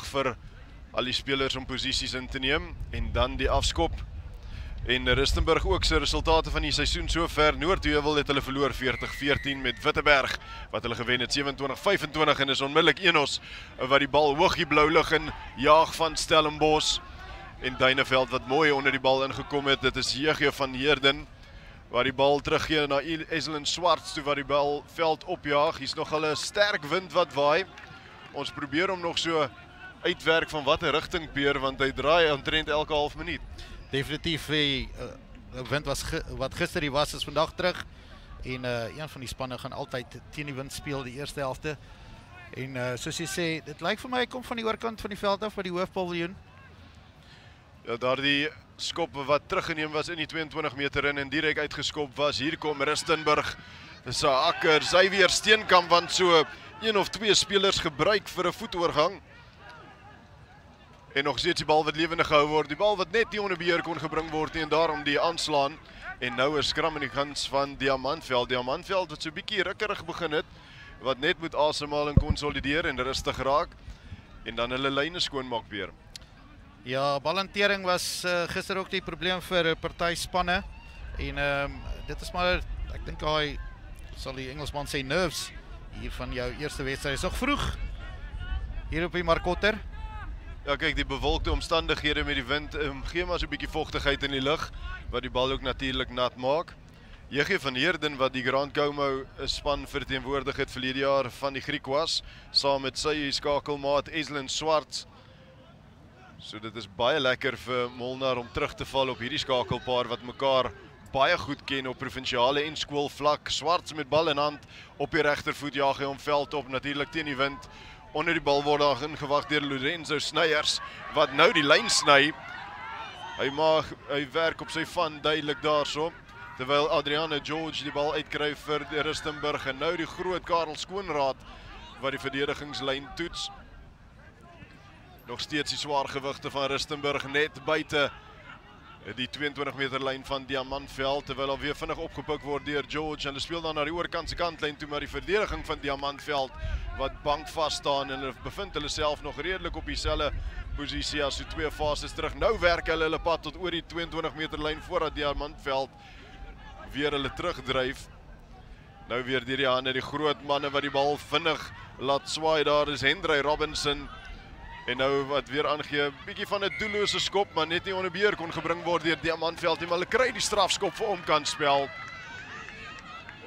vir al die spelers om posisies in te neem en dan die afskop. En Rustenburg ook sy resultate van die seisoen sover. Noordheuwel het hulle verloor 40-14 met Witteberg wat hulle gewen het 27-25 en is onmiddellik Enos wat die bal hoog die blou lug in jaag van Stellenbosch. En Duineveld wat mooi onder die bal ingekom het. Dit is JG van Heerden waar die bal teruggee na Eslin Swarts toe wat die bal veld opjaag. Hier's nog 'n sterk wind wat waai. Ons probeer hom nog so uitwerk van watter rigting Peer, want hy draai omtrent elke half minuut. Definitief die wind wat gister die was is vandag terug. En een van die spanne gaan altyd teen die wind speel die eerste helfte. En soos jy sê, dit lyk vir my hy kom van die oorkant van die veld af by die hoofpaviljoen. Ja, daardie skop wat teruggeneem was in die 22 meter in en direk uitgeskop was. Hier kom Rustenburg. Dis 'n akker, sy weer Steenkamp want so een of twee spelers gebruik vir 'n voetoorgang. En nog steeds die bal wat lewendig gehou word. Die bal wat net nie onder beheer kon gebring word nie en daarom die aanslaan. En nou is skram in die kans van Diamantveld. Diamantveld wat so 'n bietjie rukkerig begin het, wat net moet asemhaal en konsolideer en rustig raak en dan hulle lyne skoonmaak weer. Ja, balhantering was gister ook die probleem vir party spanne. En dit is maar, ek dink hy sal die Engelsman sê nerves hier van jou eerste wedstryd. Is nog vroeg hier op die Markotter. Ja, kyk, die bewolkte omstandighede met die wind gee maar so 'n bietjie vogtigheid in die lug wat die bal ook natuurlik nat maak. JG van Heerden wat die Grand Como span verteenwoordig het verlede jaar van die Griekwas saam met sy skakelmaat Eslin Swarts. So dit is baie lekker vir Molnar om terug te val op hierdie skakelpaar wat mekaar baie goed ken op provinsiale en skoolvlak. Swarts met bal in hand op die regtervoet jaag hy hom veld op natuurlik teen die wind. Onder die bal word daar ingewag deur Lorenzo Sneyers wat nou die lyn sny. Hy werk op sy van duidelik daarso. Terwyl Adriana George die bal uitkry vir die Rustenburg en nou die groot Karel Skoonraad wat die verdedigingslyn toets. Nog steeds die swaar gewigte van Rustenburg net buite die 22 meter lyn van Diamantveld terwyl alweer vinnig opgepik word deur George en hulle speel dan na die oorkant se kantlyn toe maar die verdediging van Diamantveld wat bankvas staan en hulle bevind hulle self nog redelik op dieselfde posisie as so twee fases terug. Nou werk hulle pad tot oor die 22 meter lyn voordat Diamantveld weer hulle terugdryf. Nou weer deur die hande die groot manne wat die bal vinnig laat swaai. Daar is Hendry Robinson en nou wat weer aangee, bietjie van 'n doellose skop, maar net nie onder beheer kon gebring word deur Diamantveld nie, maar hulle kry die strafskop vir omkantspel.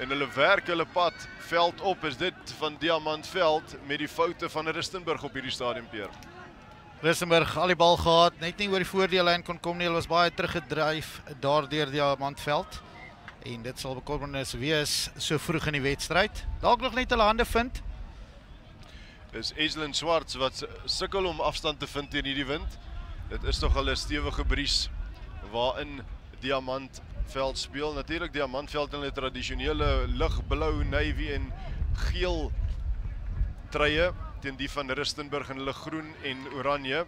En hulle werk hulle pad veld op, is dit van Diamantveld met die foute van Rustenburg op hierdie stadium, Peer. Rustenburg al die bal gehad, net nie oor die voordeellyn kon kom nie. Hulle was baie teruggedryf daardeur Diamantveld. En dit sal bekommernis wees so vroeg in die wedstryd. Dalk nog net hulle hande vind. Dis Eslin Swarts wat sukkel om afstand te vind teen hierdie wind. Dit is tog al 'n stewige bries waarin Diamantveld speel. Natuurlik Diamantveld in hulle tradisionele ligblou, navy en geel truie teen die van Rustenburg in hulle groen en oranje.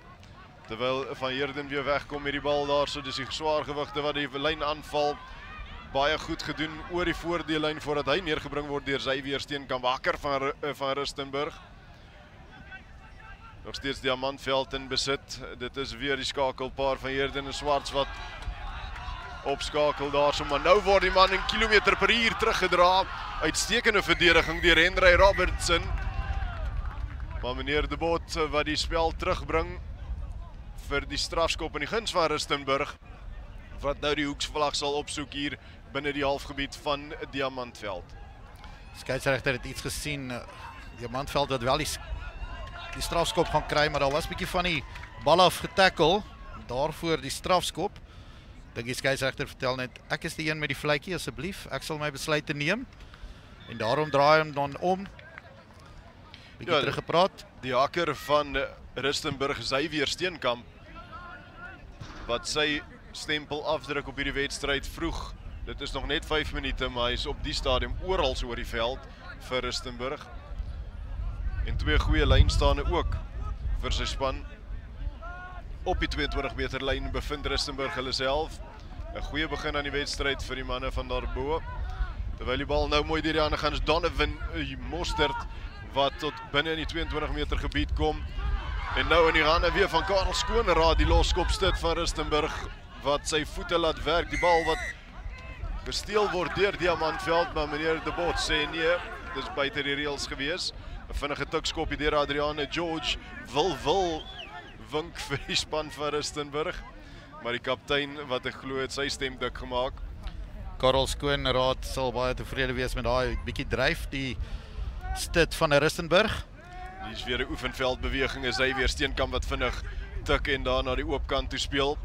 Terwyl van Heerden weer wegkom met die bal daar, so dis die swaargewigte wat die lyn aanval. Baie goed gedoen oor die voordeellyn voordat hy neergebring word deur Xavier Steenkamp Wakker van Rustenburg. Nog steeds Diamantveld in besit. Dit is weer die skakelpaar van Heerden en Swarts wat opskakel daarso, maar nou word die man in kilometer per uur teruggedra. Uitstekende verdediging deur Hendry Robertson. Maar meneer De Bot wat die spel terugbring vir die strafskop in die guns van Rustenburg wat nou die hoeksvlag sal opsoek hier binne die halfgebied van Diamantveld. Skeieregter het iets gesien. Diamantveld wat wel die strafskop gaan kry, maar daar was 'n bietjie van die bal af getackle. Daarvoor die strafskop. Dink die skeieregter vertel net, ek is die een met die vletjie asseblief. Ek sal my besluit te neem. En daarom draai hom dan om. Bietjie teruggepraat. Die hakker van Rustenburg, Xavier Steenkamp, wat sy stempel afdruk op hierdie wedstryd vroeg. Dit is nog net 5 minute, maar hy is op die stadium oral oor die veld vir Rustenburg. En twee goeie lynstaande ook vir sy span. Op die 22 meter lyn bevind Rustenburg hulle self. 'n Goeie begin aan die wedstryd vir die manne van daarbo. Terwyl die bal nou mooi deur die hande gaan is Donovan Mostert wat tot binne in die 22 meter gebied kom. En nou in die hande weer van Karel Skoonraad, die loskopstit van Rustenburg, wat sy voete laat werk, die bal wat gesteel word deur Diamantveld, maar meneer De Bot sê nee, dis buite die reëls gewees. 'n Vinnige tikskopie deur Adriane George, wil wink vir die span van Rustenburg, maar die kaptein wat ek glo het sy stem dik gemaak. Karel Skoonraad sal baie tevrede wees met daai bietjie dryf, die stit van Rustenburg. Hier is weer 'n oefenveldbeweging, is hy weer Steenkamp wat vinnig tik en daar na die oopkant toe speel.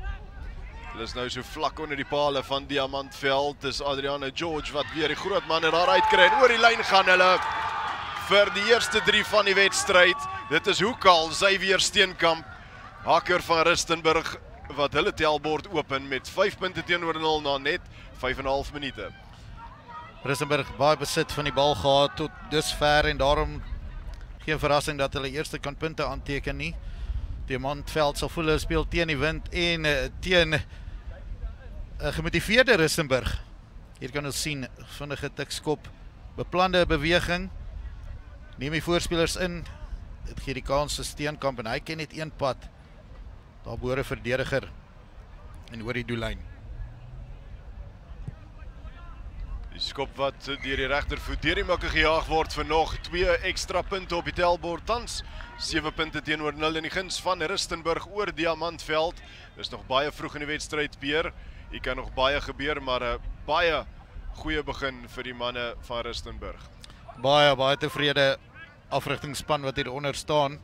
Hulle is nou so vlak onder die pale van Diamantveld. Dis Adriane George wat weer die groot manne daar uitkry en oor die lyn gaan hulle vir die eerste 3 van die wedstryd. Dit is Hoekal, sy weer Steenkamp, hakker van Rustenburg wat hulle telbord open met 5 punte teenoor 0 na net 5,5 minute. Rustenburg baie besit van die bal gehad tot dusver en daarom geen verrassing dat hulle eerste kan punte aanteken nie. Diamantveld sal voel hulle speel teen die wind en teen 'n gemotiveerde Rustenburg. Hier kan ons sien vinnige tikskop, beplande beweging. Neem die voorspelers in. Dit gee die kans vir Steenkamp en hy ken net een pad. Daar behoor 'n verdediger en oor die doellyn. Die skop wat deur die regtervoet deur die mikke gejaag word vir nog 2 ekstra punte op die telbord. Tans 7 punte teenoor 0 in die guns van Rustenburg oor Diamantveld. Dis nog baie vroeg in die wedstryd, Peer. Hier kan nog baie gebeur, maar 'n baie goeie begin vir die manne van Rustenburg. Baie tevrede afrigtingsspan wat hieronder staan.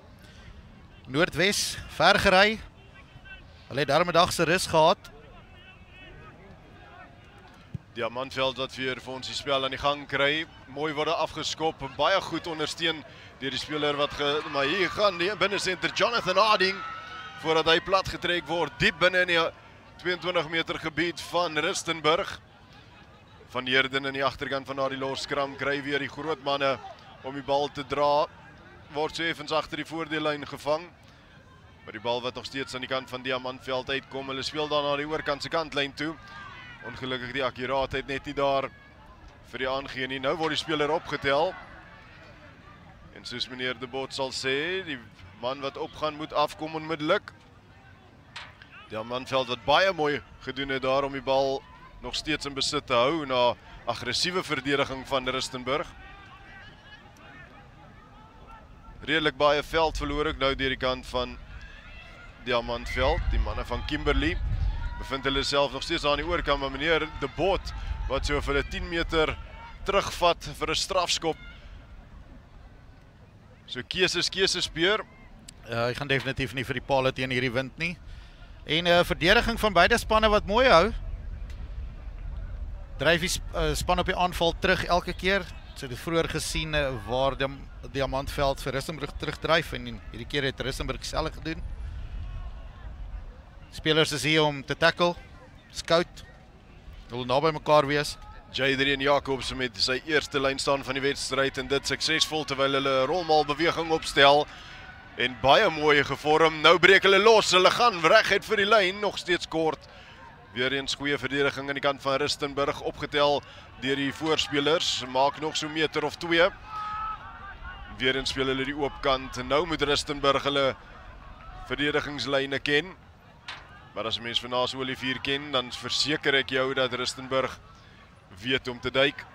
Noordwes, ver gery. Hulle het daarmee dag se rus gehad. Diamantveld wat weer vir ons die spel aan die gang kry. Mooi word afgeskop, baie goed ondersteun deur die speler wat maar hier gaan die binnesenter Jonathan Harding voordat hy plat getrek word diep binne in die 22 meter gebied van Rustenburg. Van Heerden in die agterkant van daardie loskram kry weer die groot manne om die bal te dra. Word so effens agter die voordeellyn gevang. Maar die bal wat nog steeds aan die kant van Diamantveld uitkom. Hulle speel dan na die oorkant se kantlyn toe. Ongelukkig die akkuraatheid net nie daar vir die aangee nie. Nou word die speler opgetel. En soos meneer De Bot sal sê, die man wat opgaan moet afkom onmiddellik. Diamantveld wat baie mooi gedoen het daar om die bal nog steeds in besit te hou na aggressiewe verdediging van Rustenburg. Redelik baie veld verloor ek nou deur die kant van Diamantveld. Die manne van Kimberley bevind hulle self nog steeds aan die oorkant, maar meneer De Bot wat so vir 'n 10 meter terugvat vir 'n strafskop. So keuses Peer. Hy gaan definitief nie vir die palle teen hierdie wind nie. En 'n verdediging van beide spanne wat mooi hou. Dryf die span op die aanval terug elke keer. So dit vroeër gesien waar Diamantveld vir Rustenburg terugdryf en hierdie keer het Rustenburg self gedoen. Spelers is hier om te tackle, scout, hulle naby mekaar wees. Jadrian Jacobs met sy eerste lyn staan van die wedstryd en dit suksesvol terwyl hulle 'n rolmalbeweging opstel en baie mooi gevorm. Nou breek hulle los, hulle gaan reguit vir die lyn, nog steeds kort. Weereens goeie verdediging aan die kant van Rustenburg opgetel deur die voorspelers, maak nog so 'n meter of 2. Weereens speel hulle die oopkant en nou moet Rustenburg hulle verdedigingslyne ken. Maar as mens vanaas Olivier ken, dan verseker ek jou dat Rustenburg weet om te duik.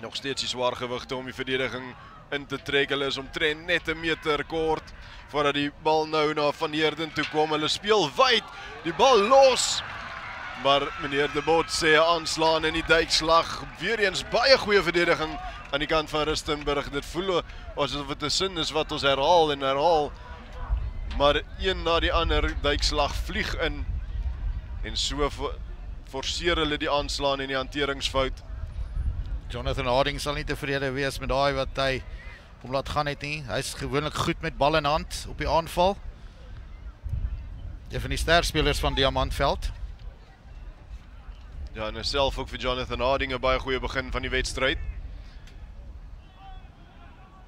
Nog steeds die swaar gewigte om die verdediging in te trek. Hulle is omtrent net 'n meter kort voordat die bal nou na Van Heerden toe kom. Hulle speel wyd, die bal los. Maar meneer De Bot sê aanslaan in die duikslag. Weereens baie goeie verdediging aan die kant van Rustenburg. Dit voel asof dit 'n sin is wat ons herhaal en herhaal. Maar een na die ander duikslag vlieg in en so forceer hulle die aanslaan en die hanteringsfout. Jonathan Harding sal nie tevrede wees met daai wat hy hom laat gaan het nie. Hy's gewoonlik goed met bal in hand op die aanval. Een van die sterspelers van Diamantveld. Ja, en self ook vir Jonathan Harding 'n baie goeie begin van die wedstryd.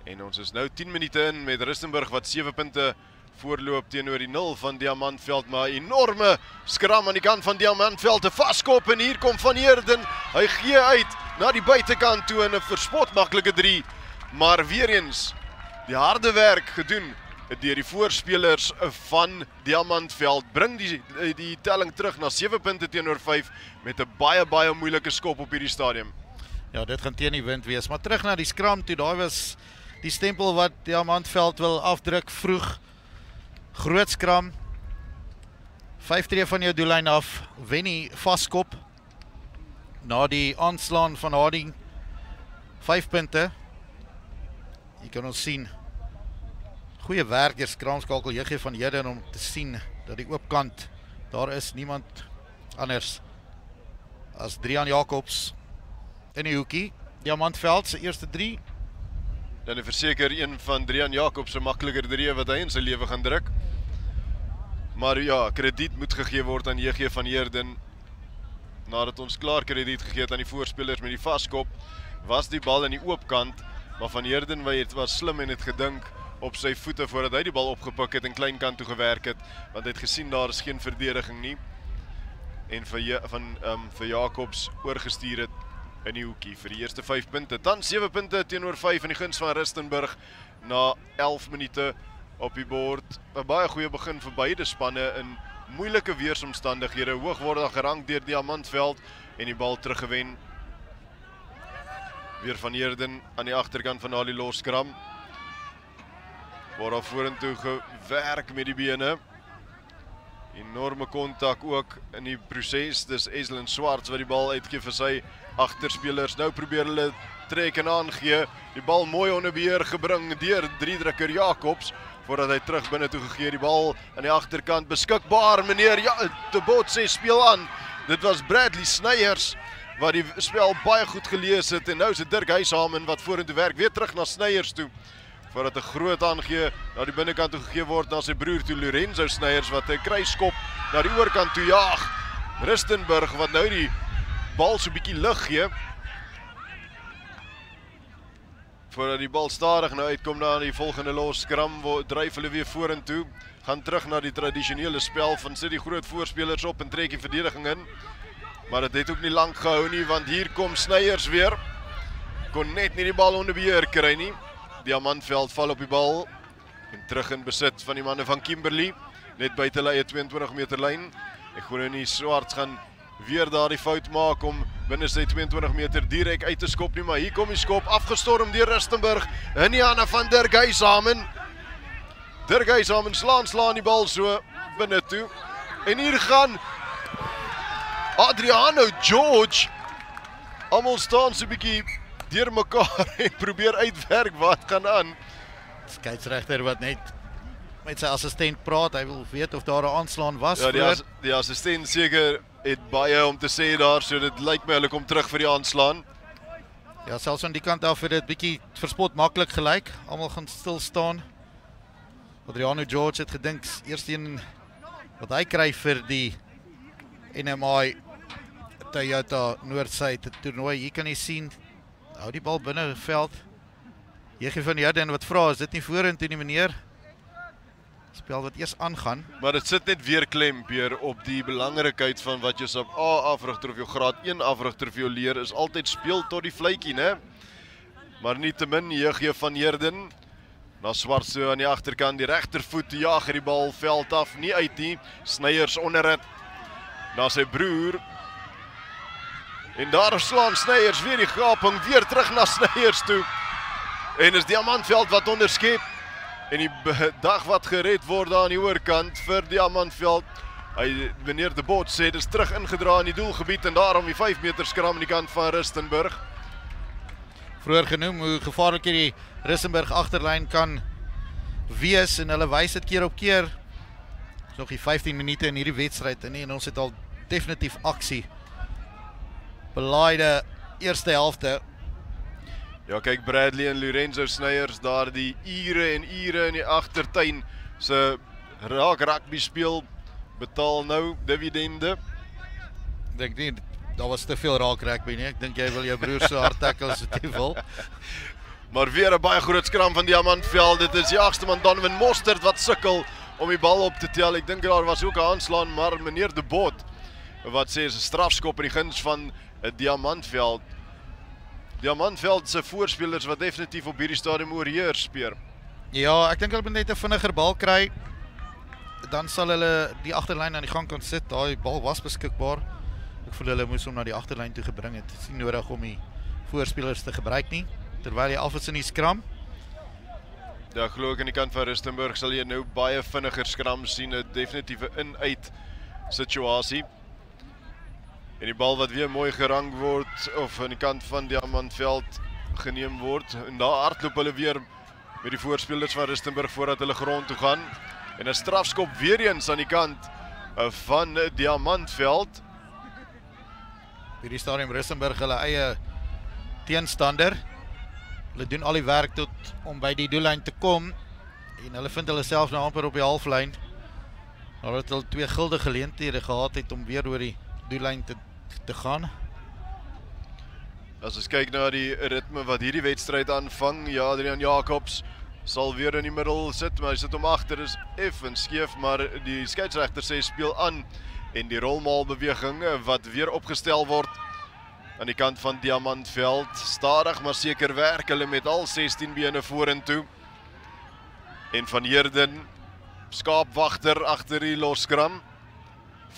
En ons is nou 10 minute in met Rustenburg wat 7 punte voorloop teenoor die 0 van Diamantveld, maar enorme skram aan die kant van Diamantveld, 'n vaskop en hier kom Van Heerden. Hy gee uit na die buitekant toe in 'n verspot maklike 3, maar weer eens die harde werk gedoen deur die voorspelers van Diamantveld. Bring die telling terug na 7 punte teenoor 5 met 'n baie moeilike skop op hierdie stadium. Ja, dit gaan teen die wind wees, maar terug na die skram toe, daar was die stempel wat Diamantveld wil afdruk vroeg. Groot skram. 5 tree van jou doellyn af, wen die vaskop. Na die aanslaan van Harding, 5 punte. Jy kan ons sien, goeie werk deur skramskakel JG van Heerden om te sien dat die oopkant, daar is niemand anders as Drian Jacobs in die hoekie. Diamantveld se eerste 3. Dan is verseker een van Drian Jacobs se makliker 3 wat hy in sy lewe gaan druk. Maar ja, krediet moet gegee word aan JG van Heerden. Nadat ons klaar krediet gegee het aan die voorspelers met die vaskop, was die bal in die oopkant, maar van Heerden was slim en het gedink op sy voete voordat hy die bal opgepik het en klein kant toe gewerk het, want hy het gesien daar is geen verdediging nie. En vir Jacobs oorgestuur het in die hoekie vir die eerste 5 punte. Dan 7 punte teenoor 5 in die guns van Rustenburg na 11 minute op die bord. 'n Baie goeie begin vir beide spanne in moeilike weersomstandighede. Hoog word daar gerank deur Diamantveld en die bal teruggewen. Weer van Heerden aan die agterkant van Ali Loskram. Word daar vorentoe gewerk met die bene. Enorme kontak ook in die proses. Dis Eslin Swarts wat die bal uitgee vir sy agterspelers. Nou probeer hulle trek en aangee. Die bal mooi onder beheer gebring deur 3-drukker Jacobs voordat hy terug binne toe gegee. Die bal aan die agterkant beskikbaar. Meneer De Bot sê speel aan. Dit was Bradley Sneyers wat die spel baie goed gelees het en nou is dit Dirk Huishamen wat vorentoe werk, weer terug na Sneyers toe voordat 'n groot aangee na die binnekant toe gegee word na sy broer toe Lorenzo Sneyers wat 'n kruiskop na die oorkant toe jaag. Rustenburg wat nou die bal so 'n bietjie lig gee voordat die bal stadig nou uitkom na die volgende los skram, dryf hulle weer vorentoe, gaan terug na die tradisionele spel van sit die groot voorspelers op en trek die verdediging in. Maar dit het ook nie lank gehou nie, want hier kom Sneyers weer. Kon net nie die bal onder beheer kry nie. Diamantveld val op die bal en terug in besit van die manne van Kimberley, net buite hulle eie 22 meter lyn. Ek glo nie Swarts gaan weer daardie fout maak om binne sy 22 meter direk uit te skop nie, maar hier kom die skop afgestorm deur Rustenburg in die hande van Dirk Huishamen. Dirk Huishamen slaan die bal so binne toe. En hier gaan Adriano George. Almal staan so 'n bietjie deur mekaar en probeer uitwerk wat gaan aan. Skeieregter wat net met sy assistent praat, hy wil weet of daar 'n aanslaan was. Ja, die assistent seker het baie om te sê daar, so dit lyk my hulle kom terug vir die aanslaan. Ja, selfs aan die kant af het dit bietjie verspot maklik gelyk. Almal gaan stil staan. Adriano George het gedink eerste een wat hy kry vir die NMI Toyota Noordsyd toernooi. Hier kan jy sien, hou die bal binne veld. JG van Heerden wat vra, is dit nie vorentoe nie meneer? Spel wat eers aangaan. Maar dit sit net weer klem, Peer, op die belangrikheid van wat jy op A afrigter of jou graad 1 afrigter vir jou leer, is altyd speel tot die vletjie, né? Maar nietemin, JG van Heerden, na Swarts aan die agterkant, die regtervoet jaag die bal veld af, nie uit nie. Sneyers onder dit, na sy broer. En daar slaan Sneyers weer die gaping, weer terug na Sneyers toe. En is Diamantveld wat onderskep. En die dag wat gered word daar aan die oorkant vir Diamantveld. Meneer De Bot sê, dit is terug ingedra in die doelgebied en daarom die 5 meter skram aan die kant van Rustenburg. Vroeger genoem hoe gevaarlik die Rustenburg agterlyn kan wees en hulle wys dit keer op keer. Dis nog die 15 minute in hierdie wedstryd en ons het al definitief aksie. Belaaide eerste helfte. Ja, kyk Bradley en Lorenzo Sneyers daar die ure en ure in die agtertuin se raak rugby speel betaal nou dividende. Ek dink nie daar was te veel raak rugby nie. Ek dink jy wil jou broer so hard tackle as wat jy wil. Maar weer 'n baie groot skram van Diamantveld. Dit is die agste man Donovan Mostert wat sukkel om die bal op te tel. Ek dink daar was ook 'n aanslaan, maar meneer De Bot wat sê is 'n strafskop in die guns van Diamantveld. Diamantveld se voorspelers wat definitief op hierdie stadium oorheers speer. Ja, ek dink hulle moet net 'n vinniger bal kry. Dan sal hulle die agterlyn aan die gang kan sit. Daai bal was beskikbaar. Ek voel hulle moes hom na die agterlyn toe gebring het. Dit is nie nodig om die voorspelers te gebruik nie, terwyl hy af is in die skram. Ja, ek glo ek aan die kant van Rustenburg sal jy nou baie vinniger skram sien, 'n definitiewe in-uit situasie. En die bal wat weer mooi gerang word, of aan die kant van Diamantveld geneem word. En daar hardloop hulle weer met die voorspelers van Rustenburg voordat hulle grond toe gaan. En 'n strafskop weer eens aan die kant van Diamantveld. Hierdie stadium Rustenburg hulle eie teenstander. Hulle doen al die werk tot om by die doellyn te kom. En hulle vind hulle self nou amper op die halflyn. Nadat hulle 2 gulde geleenthede gehad het om weer oor die doellyn te gaan. As ons kyk na die ritme wat hierdie wedstryd aanvang, ja, Adrian Jacobs sal weer in die middel sit, maar hy sit hom agter, is effens skeef, maar die skeieregter sê speel aan. En die rolmaalbeweging wat weer opgestel word aan die kant van Diamantveld. Stadig maar seker werk hulle met al 16 bene vorentoe. En Van Heerden, skaapwagter agter die losskram,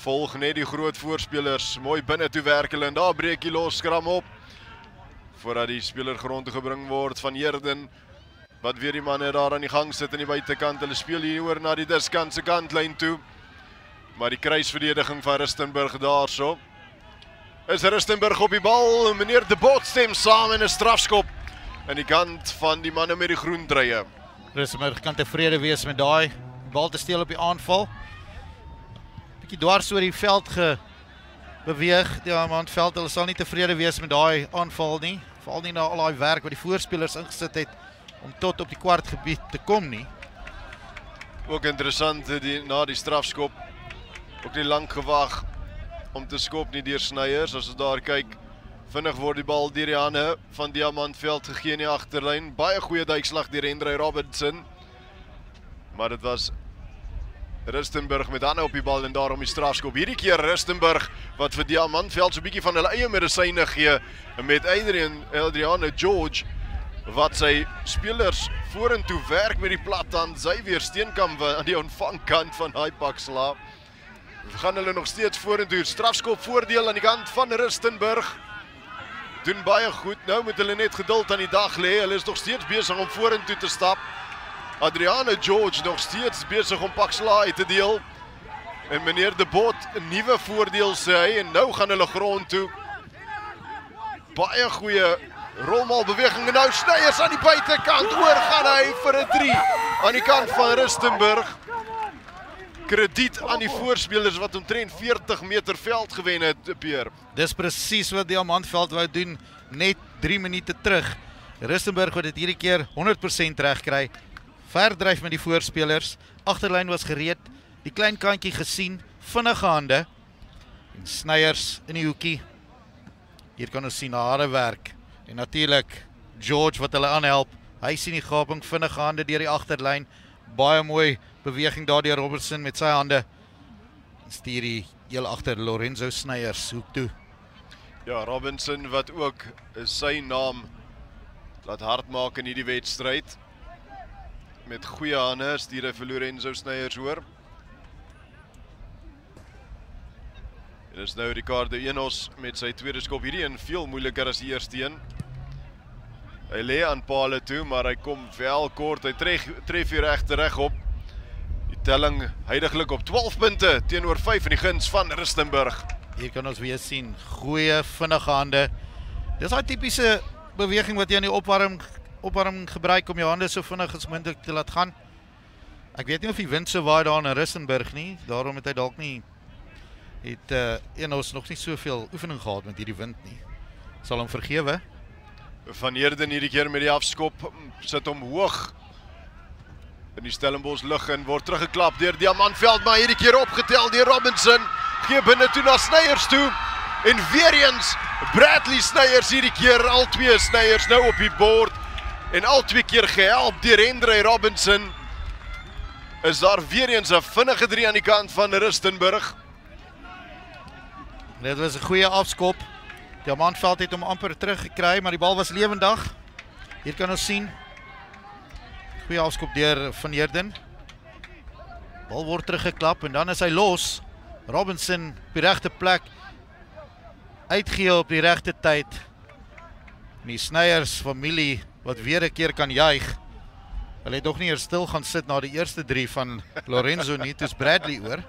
volg net die groot voorspelers mooi binne toe werk hulle en daar breek die losskram op voordat die speler grond toe gebring word. Van Heerden wat weer die manne daar aan die gang sit aan die buitekant. Hulle speel hier oor na die diskant se kantlyn toe. Maar die kruisverdediging van Rustenburg daarso. Is Rustenburg op die bal. Meneer De Bot stem saam in 'n strafskop aan die kant van die manne met die groen druie. Rustenburg kan tevrede wees met daai bal te steel op die aanval. Bietjie dwars oor die veld beweeg. Diamantveld, hulle sal nie tevrede wees met daai aanval nie. Veral nie na al daai werk wat die voorspelers ingesit het om tot op die kwartgebied te kom nie. Ook interessant na die strafskop. Ook nie lank gewag om te skop nie deur Sneyers. As ons daar kyk, vinnig word die bal deur die hande van Diamantveld gegee in die agterlyn. Baie goeie duikslag deur Henry Robinson. Maar dit was Rustenburg met hande op die bal en daarom die strafskop. Hierdie keer Rustenburg wat vir Diamantveld so 'n bietjie van hulle eie medisyne gee met Adrian George wat sy spelers vorentoe werk met die plathand. Sy weer Steenkamp aan die ontvangkant van daai pak sla. Gaan hulle nog steeds vorentoe. Strafskop voordeel aan die kant van Rustenburg. Doen baie goed. Nou moet hulle net geduld aan die dag lê. Hulle is nog steeds besig om vorentoe te stap. Adrian George nog steeds besig om pak sla uit te deel. En meneer De Bot 'n nuwe voordeel sê hy en nou gaan hulle grond toe. Baie goeie rolmaalbeweging en nou Sneyers aan die buitekant. Oor gaan hy vir 'n 3 aan die kant van Rustenburg. Krediet aan die voorspelers wat omtrent 40 meter veld gewen het, Peer. Dis presies wat Diamantveld wou doen net 3 minute terug. Rustenburg wat dit hierdie keer 100% reg kry. Verdryf met die voorspelers. Agterlyn was gereed. Die klein kantjie gesien, vinnige hande. En Sneyers in die hoekie. Hier kan ons sien harde werk. En natuurlik George wat hulle aanhelp. Hy sien die gaping, vinnige hande deur die agterlyn. Baie mooi beweging daar deur Robertson met sy hande. Stuur die heel agter Lorenzo Sneyers hoek toe. Ja, Robinson wat ook sy naam laat hard maak in hierdie wedstryd. Met goeie hande stuur hy vir Lorenzo Sneyers hoor. En is nou Ricardo Enos met sy tweede skop. Hierdie een veel moeiliker as die eerste een. Hy lê aan paale toe, maar hy kom wel kort. Hy tref hier reg op. Die telling huidiglik op 12 punte teenoor 5 in die guns van Rustenburg. Hier kan ons weer sien, goeie vinnige hande. Dis daai tipiese beweging wat jy in die opwarming gebruik om jou hande so vinnig as moontlik te laat gaan. Ek weet nie of die wind so waai daar in Rustenburg nie, daarom het hy dalk nie Enos nog nie soveel oefening gehad met hierdie wind nie. Sal hom vergewe. Van Heerden hierdie keer met die afskop sit hom hoog in die Stellenbosch lug en word teruggeklap deur Diamantveld, maar hierdie keer opgetel deur Robinson. Gee binne toe na Sneyers toe. En weer eens Bradley Sneyers hierdie keer, al twee Sneyers nou op die bord. En al twee keer gehelp deur Henry Robinson. Is daar weer eens 'n vinnige 3 aan die kant van Rustenburg. Dit was 'n goeie afskop. Diamantveld het hom amper teruggekry, maar die bal was lewendig. Hier kan ons sien. Goeie afskop deur Van Heerden. Bal word teruggeklap en dan is hy los. Robinson op die regte plek. Uitgee op die regte tyd. En die Sneyers familie wat weer 'n keer kan juig. Hulle het nog nie eers stil gaan sit na die eerste 3 van Lorenzo nie, dis Bradley oor.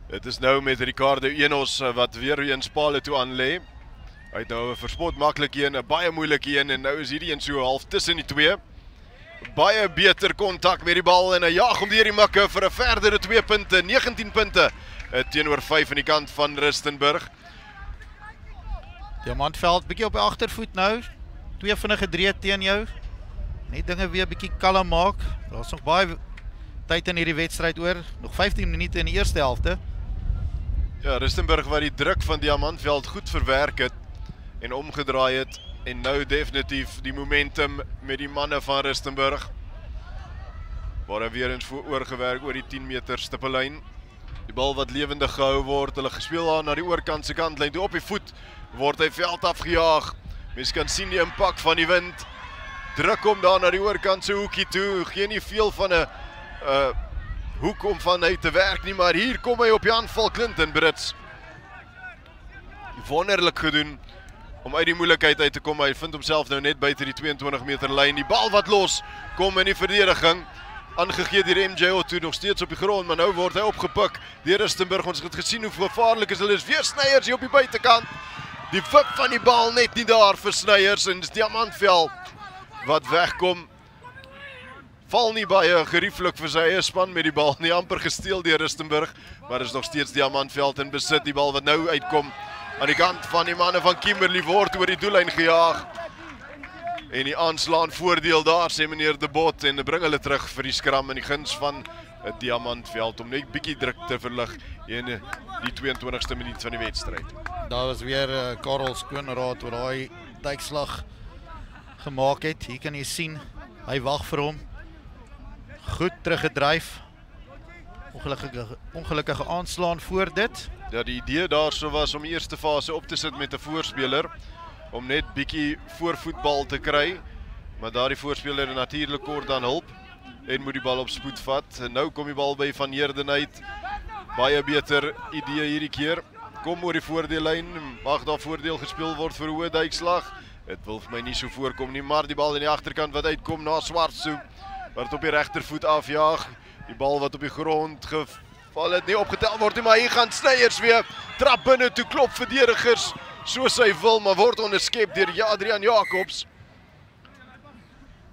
Dit is nou met Ricardo Enos wat weer eens pale toe aan lê. Hy het nou 'n verspot maklike een, 'n baie moeilike een en nou is hierdie een so half tussen die twee. Baie beter kontak met die bal en hy jaag hom deur die mikke vir 'n verdere 2 punte, 19 punte teenoor 5 aan die kant van Rustenburg. Diamantveld bietjie op die agtervoet nou. 2 vinnige drie teen jou. Net dinge weer bietjie kalm maak. Daar's nog baie tyd in hierdie wedstryd oor. Nog 15 minute in die eerste helfte. Ja, Rustenburg wat die druk van Diamantveld goed verwerk het en omgedraai het en nou definitief die momentum met die manne van Rustenburg. Waar hy weer eens oorgewerk oor die 10 meter stippellyn. Die bal wat lewendig gehou word, hulle gespeel aan na die oorkant se kantlyn toe op die voet word hy veld afgejaag. Mens kan sien die impak van die wind. Druk hom daar na die oorkant se hoekie toe. Geen nie veel van 'n hoek om van hy te werk nie, maar hier kom hy op die aanval Clinton Brits. Wonderlik gedoen om uit die moeilikheid uit te kom. Hy vind homself nou net buite die 22 meter lyn. Die bal wat los kom in die verdediging. Aangegee deur MJ Otto, nog steeds op die grond, maar nou word hy opgepik deur Rustenburg. Ons het gesien hoe gevaarlik is hulle is. Weer Sneyers hier op die buitekant. Die wip van die bal net nie daar vir Sneyers en dis Diamantveld wat wegkom. Val nie baie gerieflik vir sy eie span met die bal nie, amper gesteel deur Rustenburg, maar is nog steeds Diamantveld in besit. Die bal wat nou uitkom aan die kant van die manne van Kimberley word oor die doellyn gejaag. En die aanslaan voordeel daar, sê meneer De Bot, en bring hulle terug vir die skram in die guns van Diamantveld om net bietjie druk te verlig in die 22ste minuut van die wedstryd. Daar was weer Karel Skoonraad wat daai duikslag gemaak het. Hier kan jy sien, hy wag vir hom. Goed teruggedryf. Ongelukkige aanslaan voor dit. Ja, die idee daarso was om die eerste fase op te sit met 'n voorspeler om net bietjie voorvoetbal te kry, maar daardie voorspeler is natuurlik kort aan hulp en moet die bal op spoed vat. En nou kom die bal by Van Heerden uit. Baie beter idee hierdie keer. Kom oor die voordeellyn, mag daar voordeel gespeel word vir 'n hoë duikslag. Dit wil vir my nie so voorkom nie, maar die bal in die agterkant wat uitkom na Swartsoe, wat op die regtervoet afjaag. Die bal wat op die grond geval het, nie opgetel word nie, maar hier gaan Sneyers weer trap binne toe, klop verdedigers soos hy wil, maar word onderskep deur Adrian Jacobs.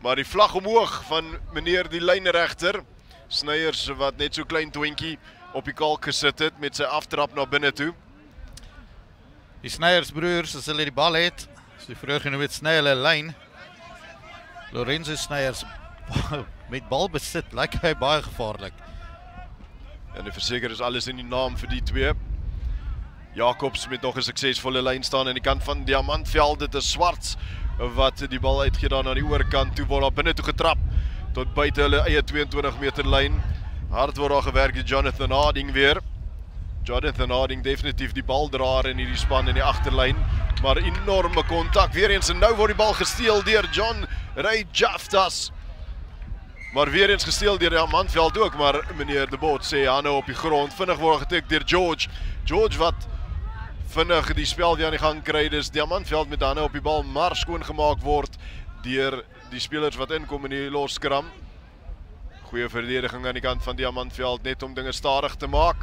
Maar die vlag omhoog van meneer die lynregter. Sneyers wat net so klein twinkie op die kalk gesit het met sy aftrap na binne toe. Die Sneyers broers, as hulle die bal het, as jy vroeër genoem het, sny hulle lyn. Lorenzo Sneyers met bal besit, lyk hy baie gevaarlik. En die verseker is alles in die naam vir die twee. Jacobs met nog 'n suksesvolle lyn staan aan die kant van Diamantveld. Dit is Swarts wat die bal uitgee daar na die oorkant toe, word daar binne toe getrap tot buite hulle eie 22 meter lyn. Hard word daar gewerk deur Jonathan Harding weer. Jonathan Harding definitief die baldraer in hierdie span in die agterlyn, maar enorme kontak weer eens en nou word die bal gesteel deur John Ray Jaftas. Maar weer eens gesteel deur Diamantveld ook, maar meneer De Bot sê hande op die grond. Vinnig word getik deur George. George wat vinnig die spel weer aan die gang kry. Dis Diamantveld met hande op die bal, maar skoon gemaak word deur die spelers wat inkom in die loskram. Goeie verdediging aan die kant van Diamantveld net om dinge stadig te maak.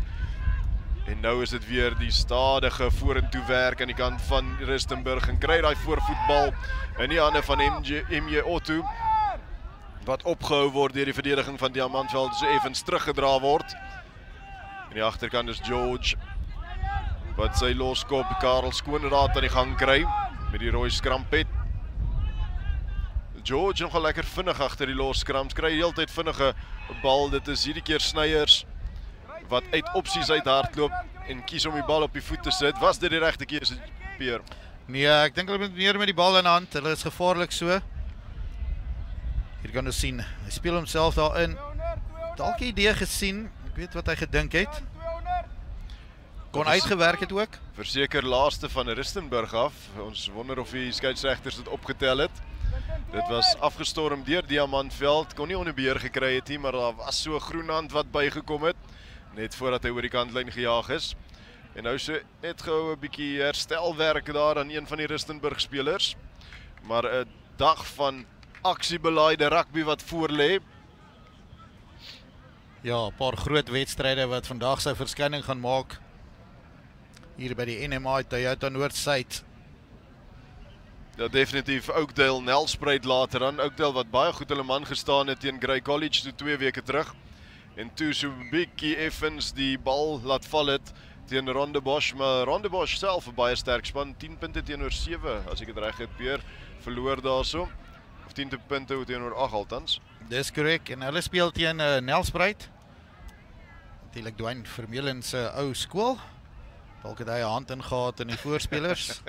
En nou is dit weer die stadige vorentoe werk aan die kant van Rustenburg en kry daai voorvoetbal in die hande van MJ Otto wat opgehou word deur die verdediging van Diamantveld, so effens teruggedra word. In die agterkant is George wat sy loskop Karel Skoonraad aan die gang kry met die rooi skrampet. George nog lekker vinnig agter die loskram, kry heeltyd vinnige bal. Dit is hierdie keer Sneyers wat uit opsies uit hardloop en kies om die bal op die voet te sit. Was dit die regte keuse, Peer? Nee, ek dink hulle moet meer met die bal in hand. Hulle is gevaarlik so. Hier kan ons sien, hy speel homself daarin. Dalk 'n idee gesien, ek weet wat hy gedink het. kon uitgewerk het ook. Verseker laaste van Rustenburg af. Ons wonder of die skeieregters dit opgetel het. Dit was afgestorm deur Diamantveld. Kon nie onder beheer gekry het nie, maar daar was so 'n groen hand wat bygekom het net voordat hy oor die kantlyn gejaag is. En nou so net gou 'n bietjie herstelwerk daar aan een van die Rustenburg spelers. Maar 'n dag van aksiebelaide rugby wat voor lê. Ja, 'n paar groot wedstryde wat vandag sy verskyning gaan maak hier by die NMI Toyota Noord-Suid. Ja, definitief Oakdale Nelspruit later aan. Oakdale wat baie goed hulle man gestaan het teen Grey College toe 2 weke terug. En toe so 'n bietjie effens die bal laat val het teen Rondebosch, maar Rondebosch self 'n baie sterk span, 10 punte teenoor 7 as ek dit reg het, Peer, verloor daarso. Of 10 punte teenoor 8 althans. Dis korrek en hulle speel teen Nelspruit. Natuurlik Dwayne Vermeulen se ou skool. Dalk het hy 'n hand ingehaat in die voorspelers.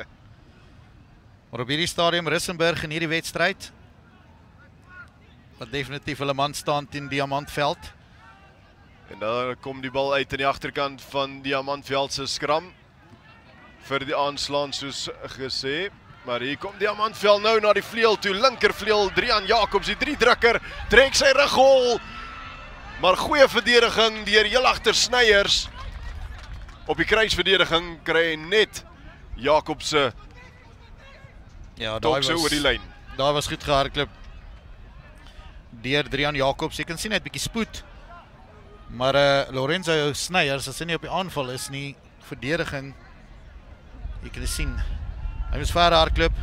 Maar op hierdie stadium Rissenburg in hierdie wedstryd wat definitief hulle man staan teen Diamantveld. En daar kom die bal uit aan die agterkant van Diamantveld se skram vir die aanslaan soos gesê. Maar hier kom Diamantveld nou na die vleuel toe, linkervleuel, Drian Jacobs, die 3-drukker, trek sy rughol. Maar goeie verdediging deur heel agter Sneyers. Op die kruisverdediging kry hy net Jacobs se daar oor die lyn. Daar was goed gehardloop deur Drian Jacobs. Jy kan sien hy het bietjie spoed. Maar Lorenzo Sneyers, as hy nie op die aanval is nie, verdediging. Jy kan sien hy moes verder hardloop.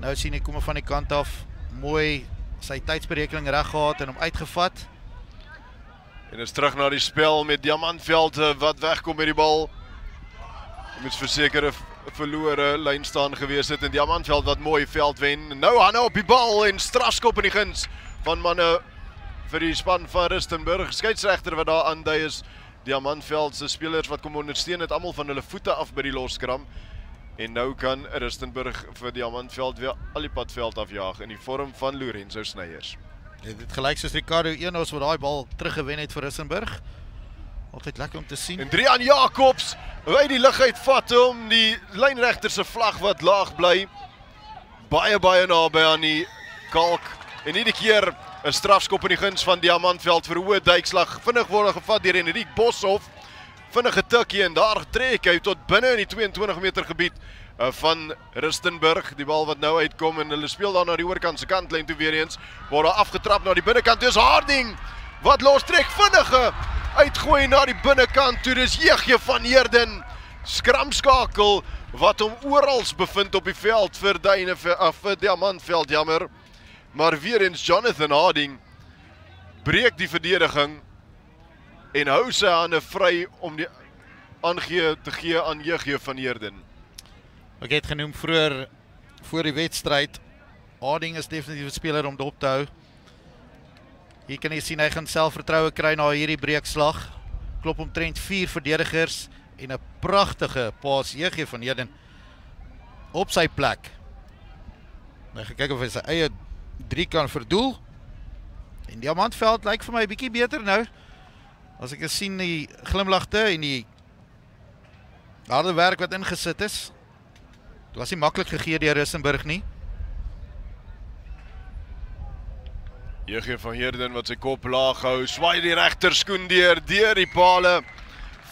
Nou sien hy kom van die kant af, mooi sy tydsberekening reg gehad en hom uitgevat. En is terug na die spel met Diamantveld wat wegkom met die bal. Hy moet verseker 'n verlore lyn staan gewees het en Diamantveld wat mooi veld wen. Nou Hanna op die bal en strafskop in die guns van manne vir die span van Rustenburg. Skeieregter wat daar aandui is Diamantveld se spelers wat kom ondersteun het almal van hulle voete af by die loskram. En nou kan Rustenburg vir Diamantveld weer al die pad veld afjaag in die vorm van Lorenzo Sneyers. Dit gelyk soos Ricardo Enos wat daai bal teruggewen het vir Rissenburg. Altyd lekker om te sien. En Drian Jacobs uit die lug uitvat om die lynregter se vlag wat laag bly. Baie naby aan die kalk. En hierdie keer 'n strafskop in die guns van Diamantveld vir 'n hoë duikslag. Vinnig word gevat deur Henrique Boshoff. Vinnige tikkie en daar trek hy tot binne in die 22 meter gebied van Rustenburg. Die bal wat nou uitkom en hulle speel dan na die oorkant se kantlyn toe weer eens. Word daar afgetrap na die binnekant. Dis Harding wat lostrek, vinnige uitgooi na die binnekant toe. Dis Jeegje van Heerden. Skramskakel wat hom oral bevind op die veld vir vir Diamantveld, jammer. Maar weer eens Jonathan Harding breek die verdediging en hou sy hande vry om die aangee te gee aan Jeegje van Heerden. Ek het genoem vroeër voor die wedstryd. Harding is definitief 'n speler om dop te hou. Hier kan jy sien hy gaan selfvertroue kry na hierdie breekslag. Klop omtrent 4 verdedigers en 'n pragtige paas Jeegje van Heerden op sy plek. Nou gaan kyk of hy sy eie 3 kan verdoel. En Diamantveld lyk vir my 'n bietjie beter nou. As ek sien die glimlagte en die harde werk wat ingesit is. Dit was nie maklik gegee deur Rissenburg nie. Jeegje van Heerden wat sy kop laag hou, swaai die regterskoen deur die pale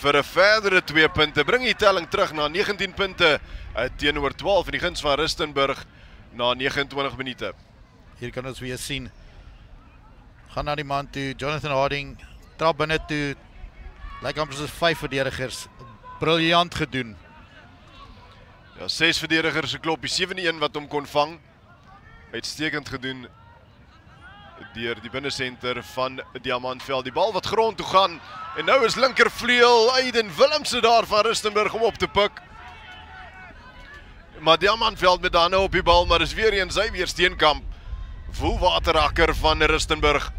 vir 'n verdere 2 punte. Bring die telling terug na 19 punte teenoor 12 in die guns van Rustenburg na 29 minute. Hier kan ons weer sien. Gaan na die man toe, Jonathan Harding trap binne toe. Lyk amper soos 5 verdedigers. Briljant gedoen. Ja, 6 verdedigers geklop, die 7-1 wat hom kon vang. Uitstekend gedoen deur die binnesenter van Diamantveld. Die bal wat grond toe gaan en nou is linkervleuel Aiden Willemse daar van Rustenburg om op te pik. Maar Diamantveld met dan op die bal, maar is weer eens hy weer Steenkamp. Woelwaterakker van Rustenburg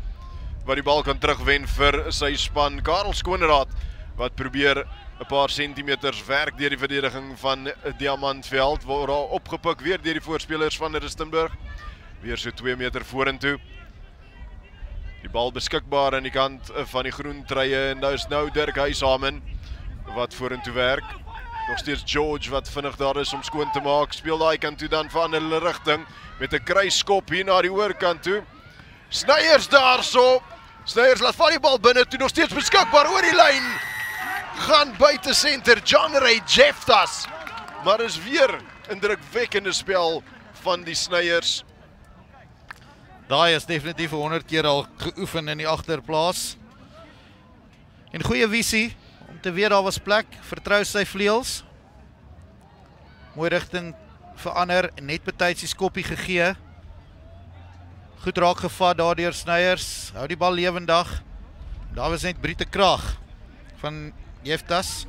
wat die bal kan terugwen vir sy span. Karel Skoonraad wat probeer 'n paar sentimeters werk deur die verdediging van Diamantveld, word daar opgepik weer deur die voorspelers van Rustenburg. Weer so 2 meter vorentoe. Die bal beskikbaar aan die kant van die groen truie en nou is nou Dirk Huishamen wat vorentoe werk. Nog steeds George wat vinnig daar is om skoon te maak. Speel daai kant toe dan van hulle rigting met 'n kruisskop hier na die oorkant toe. Sneyers daarso. Sneyers laat val die bal binne toe, nog steeds beskikbaar oor die lyn. Gaan buite senter John Ray Jeftas. Maar is weer 'n indrukwekkende spel van die Sneyers. Daai is definitief 100 keer al geoefen in die agterplaas. En goeie visie om te weet daar was plek, vertrou sy vleuels. Mooi rigting verander, net betyds die skoppie gegee. Goed raak gevat daardeur Sneyers, hou die bal lewendig. Daar was net Briete krag van Jeftas.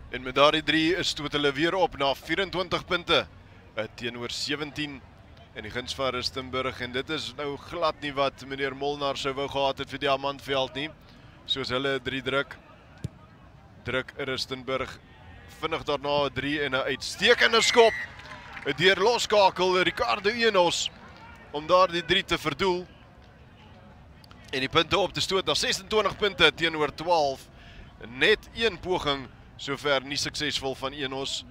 En met daardie 3 is stoot hulle weer op na 24 punte teenoor 17 in die guns van Rustenburg. En dit is nou glad nie wat meneer Molnar sou wou gehad het vir Diamantveld nie. Soos hulle 3 druk Rustenburg vinnig daarna 3 en 'n uitstekende skop deur loskakel Ricardo Enos om daardie 3 te verdoel en die punte op te stoot na 26 punte teenoor 12. Net 1 poging sover nie suksesvol van Enos.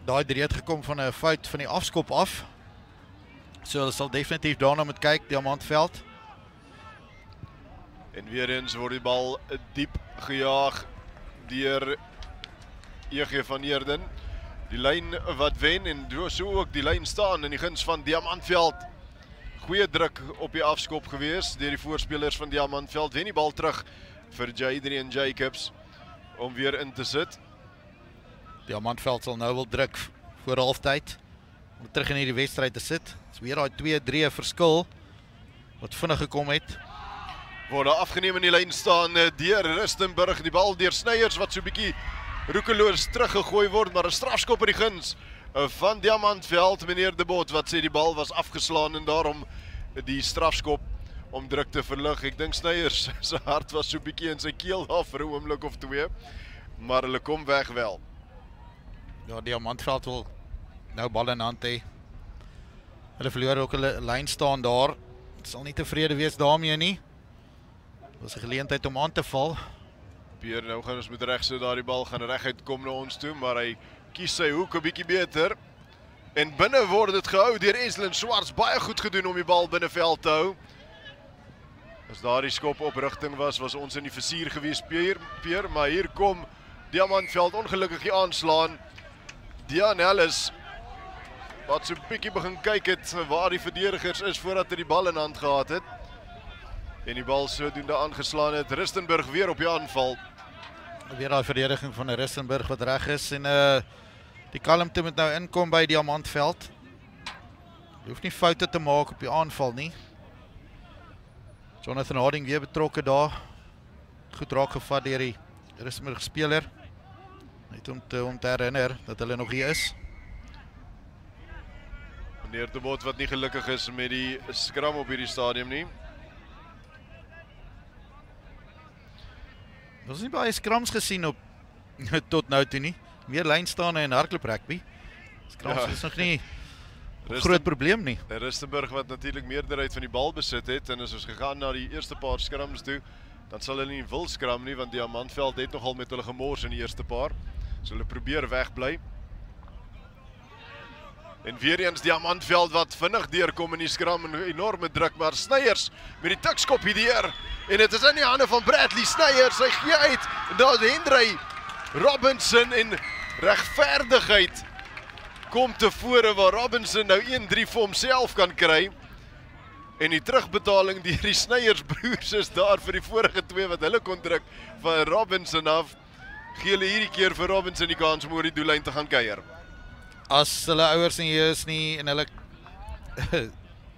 Daai 3 het gekom van 'n fout van die afskop af. So hulle sal definitief daarna moet kyk, Diamantveld. En weer eens word die bal diep gejaag deur EG van Heerden. Die lyn wat wen en so ook die lyn staan in die guns van Diamantveld. Goeie druk op die afskop gewees deur die voorspelers van Diamantveld. Wen die bal terug vir Adrian Jacobs om weer in te sit. Diamantveld sal nou wil druk voor halftyd om terug in hierdie wedstryd te sit. Dis weer daai 2-3 verskil wat vinnig gekom het. Word afgeneem in die lyn staan deur Rustenburg. Die bal deur Sneyers wat so 'n bietjie roekeloos teruggegooi word, maar 'n strafskop in die guns van Diamantveld. Meneer De Bot wat sê die bal was afgeslaan en daarom die strafskop om druk te verlig. Ek dink Sneyers se hart was so 'n bietjie in sy keel daar vir 'n oomblik of 2, maar hulle kom weg wel. Ja, Diamantveld wil nou bal in hand hê. Hulle verloor ook hulle lyn staan daar. Sal nie tevrede wees daarmee nie. Dit was 'n geleentheid om aan te val. Pierre, nou gaan ons met reg so daardie bal gaan reguit kom na ons toe, maar hy kies sy hoek 'n bietjie beter. En binne word dit gehou deur Eslin Swarts, baie goed gedoen om die bal binne veld te hou. As daardie skop op rigting was ons in die versuur gewees, Pierre, maar hier kom Diamantveld ongelukkig die aanslaan. Dian Ellis wat so 'n bietjie begin kyk het waar die verdedigers is voordat hy die bal in hand gehad het. En die bal sodoende aangeslaan het. Rustenburg weer op die aanval. Weer daai verdediging van Rustenburg wat reg is en die kalmte moet nou inkom by Diamantveld. Jy hoef nie foute te maak op die aanval nie. Jonathan Harding weer betrokke daar. Goed raak gevat deur die Rustenburg speler. Net om te herinner dat hulle nog hier is. Meneer De Bot wat nie gelukkig is met die skram op hierdie stadium nie. Ons het nie baie skrams gesien op tot nou toe nie. Meer lynstaande en hardloop rugby. Skrams is nog nie 'n groot probleem nie. Rustenburg wat natuurlik meerderheid van die bal besit het en as ons gegaan na die eerste paar skrams toe, dan sal hulle nie wil skram nie want Diamantveld het nogal met hulle gemors in die eerste paar. So hulle probeer wegbly. En weer eens Diamantveld wat vinnig deurkom in die skram en enorme druk, maar Sneyers met die tikskop hierdeur. En dit is in die hande van Bradley Sneyers. Hy gee uit. En daar is Hendry Robinson en regverdigheid kom tevore waar Robinson nou 1-3 vir homself kan kry. En die terugbetaling deur die Sneyers broers is daar vir die vorige 2 wat hulle kon druk van Robinson af. Gee hulle hierdie keer vir Robinson die kans om oor die doellyn te gaan kuier. As hulle ouers nie hier is nie en hulle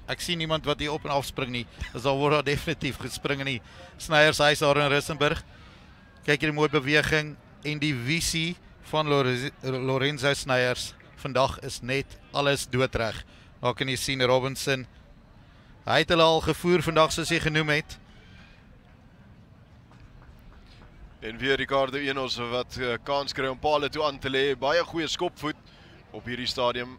ek sien niemand wat hier op en af spring nie. Dis al word daar definitief gespring in die Sneyers huis daar in Rustenburg. Kyk hier die mooi beweging en die visie van Lorenzo Sneyers. Vandag is net alles doodreg. Daar kan jy sien Robinson. Hy het hulle al gevoer vandag soos hy genoem het. En weer Ricardo Enos wat kans kry om pale toe aan te lê. Baie goeie skopvoet op hierdie stadium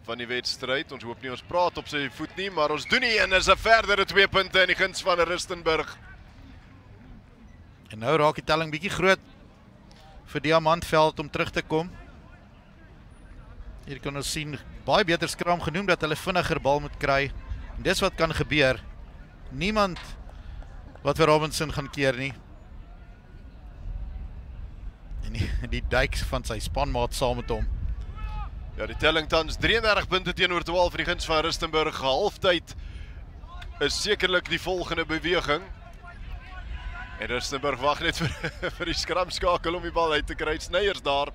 van die wedstryd. Ons hoop nie ons praat op sy voet nie, maar ons doen nie en is 'n verdere 2 punte in die guns van Rustenburg. En nou raak die telling bietjie groot vir Diamantveld om terug te kom. Hier kan ons sien, baie beter skram genoem dat hulle vinniger bal moet kry. En dis wat kan gebeur. Niemand wat vir Robinson gaan keer nie. En die duik van sy spanmaat saam met hom. Ja, die telling tans 33 punte teenoor 12 vir die guns van Rustenburg. Halftyd is sekerlik die volgende beweging. En Rustenburg wag net vir die skramskakel om die bal uit te kry. Sneyers daar.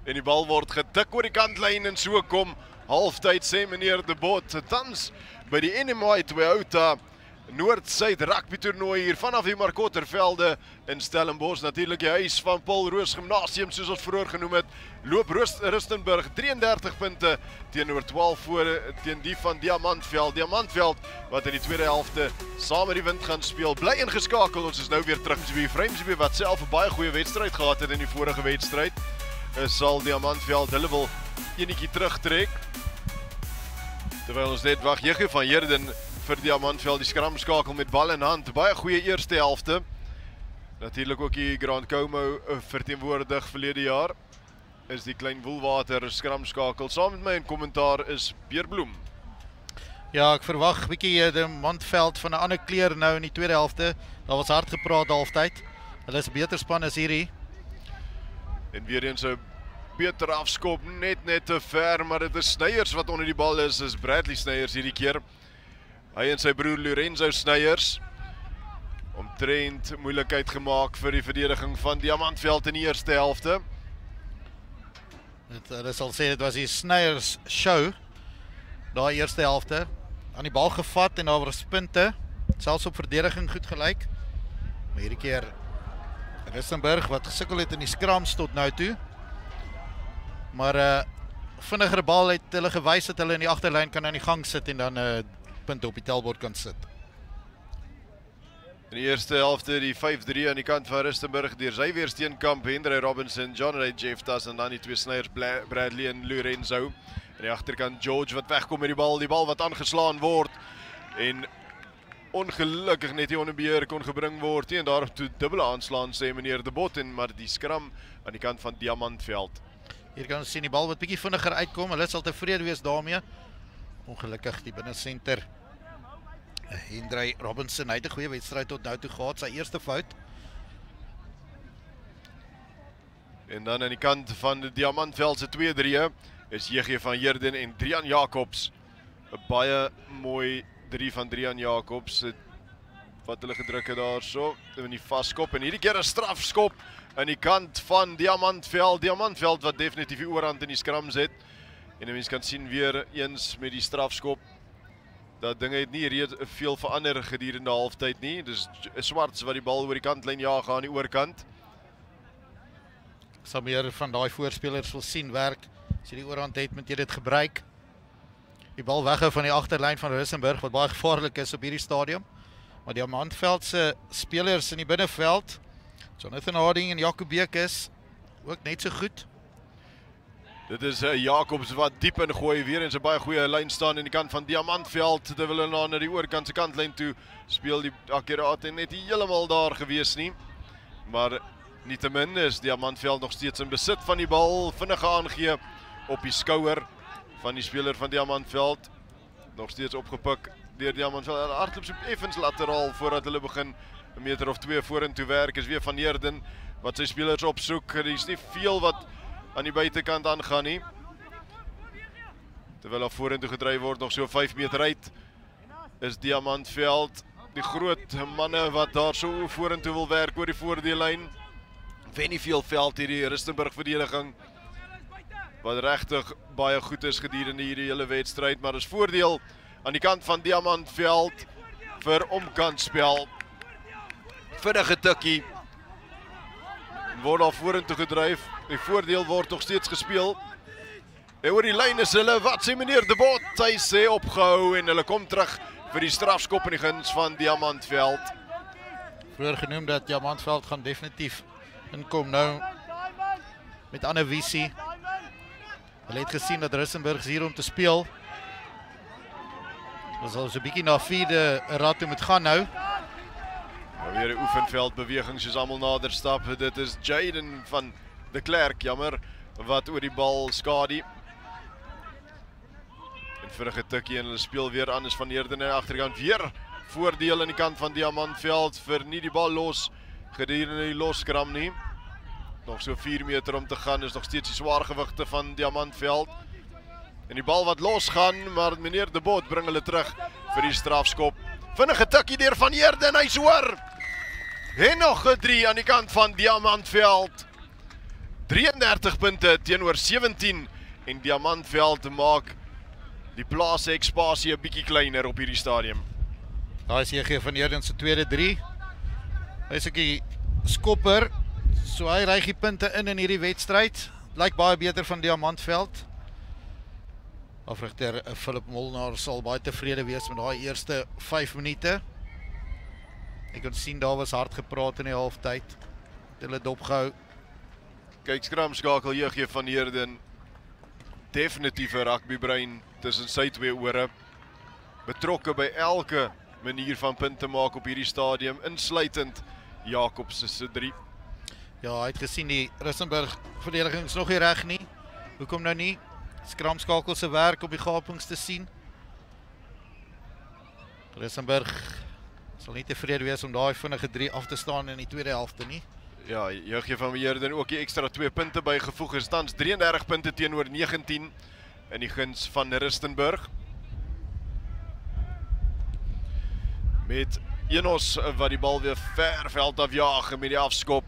En die bal word getik oor die kantlyn en so kom halftyd, sê meneer De Bot. Tans by die NMI Toyota Noord-Suid rugby toernooi hier vanaf die Markottervelde in Stellenbosch. Natuurlik die huis van Paul Roos Gimnasium, soos ons vroeër genoem het. Loop Rustenburg 33 punte teenoor 12 voor teen die van Diamantveld. Diamantveld wat in die tweede helfte saam met die wind gaan speel. Bly ingeskakel, ons is nou weer terug by Vryheidsby wat self 'n baie goeie wedstryd gehad het in die vorige wedstryd. Sal Diamantveld hulle wil enetjie terugtrek. Terwyl ons net wag, Jegie van Heerden vir Diamantveld die skramskakel met bal in hand. Baie goeie eerste helfte. Natuurlik ook die Grand Como verteenwoordig verlede jaar. Is die Klein Woelwater skramskakel. Saam met my in kommentaar is Pierre Bloem. Ja, ek verwag 'n bietjie Diamantveld van 'n ander kleur nou in die tweede helfte. Daar was hard gepraat halftyd. Hulle is 'n beter span as hierdie. En weer eens 'n beter afskop, net te ver, maar dit is Sneyers wat onder die bal is Bradley Sneyers hierdie keer. Hy en sy broer Lorenzo Sneyers omtrent moeilikheid gemaak vir die verdediging van Diamantveld in die eerste helfte. Hulle sal sê dit was die Sneyers show, daai eerste helfte. Aan die bal gevat en daar was punte, selfs op verdediging goed gelyk. Maar hierdie keer Rustenburg wat gesukkel het in die skrams tot nou toe. Maar vinniger bal het hulle gewys dat hulle in die agterlyn kan aan die gang sit en dan punte op die tellbord kan sit. In die eerste helfte die 5-3 aan die kant van Rustenburg deur Xavier Steenkamp, Henry Robinson, John Ray Jeftas en dan die twee Sneyers, Bradley en Lorenzo. Aan die agterkant George wat wegkom met die bal wat aangeslaan word en ongelukkig net nie onder beheer kon gebring word en daarop toe dubbele aanslaan sê meneer De Bot en maar die skram aan die kant van Diamantveld. Hier kan ons sien die bal wat bietjie vinniger uitkom. Hulle sal tevrede wees daarmee. Ongelukkig die binnensenter Henry Robinson, hy het 'n goeie wedstryd tot nou toe gehad, sy eerste fout. En dan aan die kant van die Diamantveld se 2-3 is Jegie van Heerden en Drian Jacobs. 'n Baie mooi 3 van Drian Jacobs wat hulle gedruk het daarso in die vaskop en hierdie keer 'n strafskop aan die kant van Diamantveld. Diamantveld wat definitief die oorhand in die skrams het. En 'n mens kan sien weer eens met die strafskop dat dinge het nie reeds veel verander gedurende halftyd nie. Dis Swarts wat die bal oor die kantlyn jaag aan die oorkant. Ek sal meer van daai voorspelers wil sien werk. As jy die oorhand het, moet jy dit gebruik. Die bal weghou van die agterlyn van Rustenburg wat baie gevaarlik is op hierdie stadium. Maar Diamantveld se spelers in die binneveld, Jonathan Harding en Jacob Beek is ook net so goed. Dit is Jacobs wat diep ingooi, weer in sy baie goeie lyn staan in die kant van Diamantveld, terwyl hulle na die oorkant se kantlyn toe speel die akkuraat en net nie heeltemal daar gewees nie. Maar nietemin is Diamantveld nog steeds in besit van die bal, vinnig aangee op die skouer van die speler van Diamantveld. Nog steeds opgepik deur Diamantveld. Hulle hardloop so effens lateraal voordat hulle begin 'n meter of 2 vorentoe werk. Is weer van Heerden wat sy spelers opsoek. Er is nie veel wat aan die buitekant aangaan nie. Terwyl daar vorentoe gedryf word, nog so 5 meter uit, is Diamantveld die groot manne wat daar so vorentoe wil werk oor die voordeellyn. Wen nie veel veld hierdie Rustenburg verdediging wat regtig baie goed is gedurende hierdie hele wedstryd, maar is voordeel aan die kant van Diamantveld vir omkantspel. Vinnige tikkie word daar vorentoe gedryf. Die voordeel word nog steeds gespeel. En oor die lyn is hulle, wat sê meneer De Bot? Hy sê opgehou en hulle kom terug vir die strafskop in die guns van Diamantveld. Vroeër genoem dat Diamantveld gaan definitief inkom nou met ander visie. Hulle het gesien dat Rustenburg is hier om te speel. Ons sal so 'n bietjie na vierde rad toe moet gaan nou. Weer 'n oefenveldbeweging soos almal nader stap. Dit is Jaden van de Klerk, jammer, wat oor die bal skadu. En vinnige tikkie en hulle speel weer anders van Heerden aan die agterkant. Weer voordeel aan die kant van Diamantveld vir nie die bal los gedurende die loskram nie. Nog so 4 meter om te gaan, is nog steeds die swaargewigte van Diamantveld. En die bal wat losgaan, maar meneer De Bot bring hulle terug vir die strafskop. Vinnige tikkie deur van Heerden, hy's hoor. En nog 'n 3 aan die kant van Diamantveld. 33 punte teenoor 17 en Diamantveld maak die plaas-ekspasie 'n bietjie kleiner op hierdie stadium. Daar is JG van Heerden se tweede 3. Hy is 'n skopper, so hy ry die punte in hierdie wedstryd. Lyk baie beter van Diamantveld. Afrigter Philip Molnar sal baie tevrede wees met daai eerste 5 minute. Ek kon sien daar was hard gepraat in die halftyd. Hulle dopgehou. Kyk, skramskakel JG van Heerden. Definitief 'n rugbybrein tussen sy twee ore. Betrokke by elke manier van punte maak op hierdie stadium, insluitend Jacobs se 3. Ja, hy het gesien die Rissenburg verdediging is nog nie reg nie. Hoekom nou nie? Skramskakel se werk op die gapings te sien. Rissenburg sal nie tevrede wees om daai vinnige 3 af te staan in die tweede helfte nie. Ja, JG van Heerden ook die ekstra 2 punte bygevoeg. Is tans 33 punte teenoor 19 in die guns van Rustenburg. Met Enos wat die bal weer ver veld afjaag met die afskop.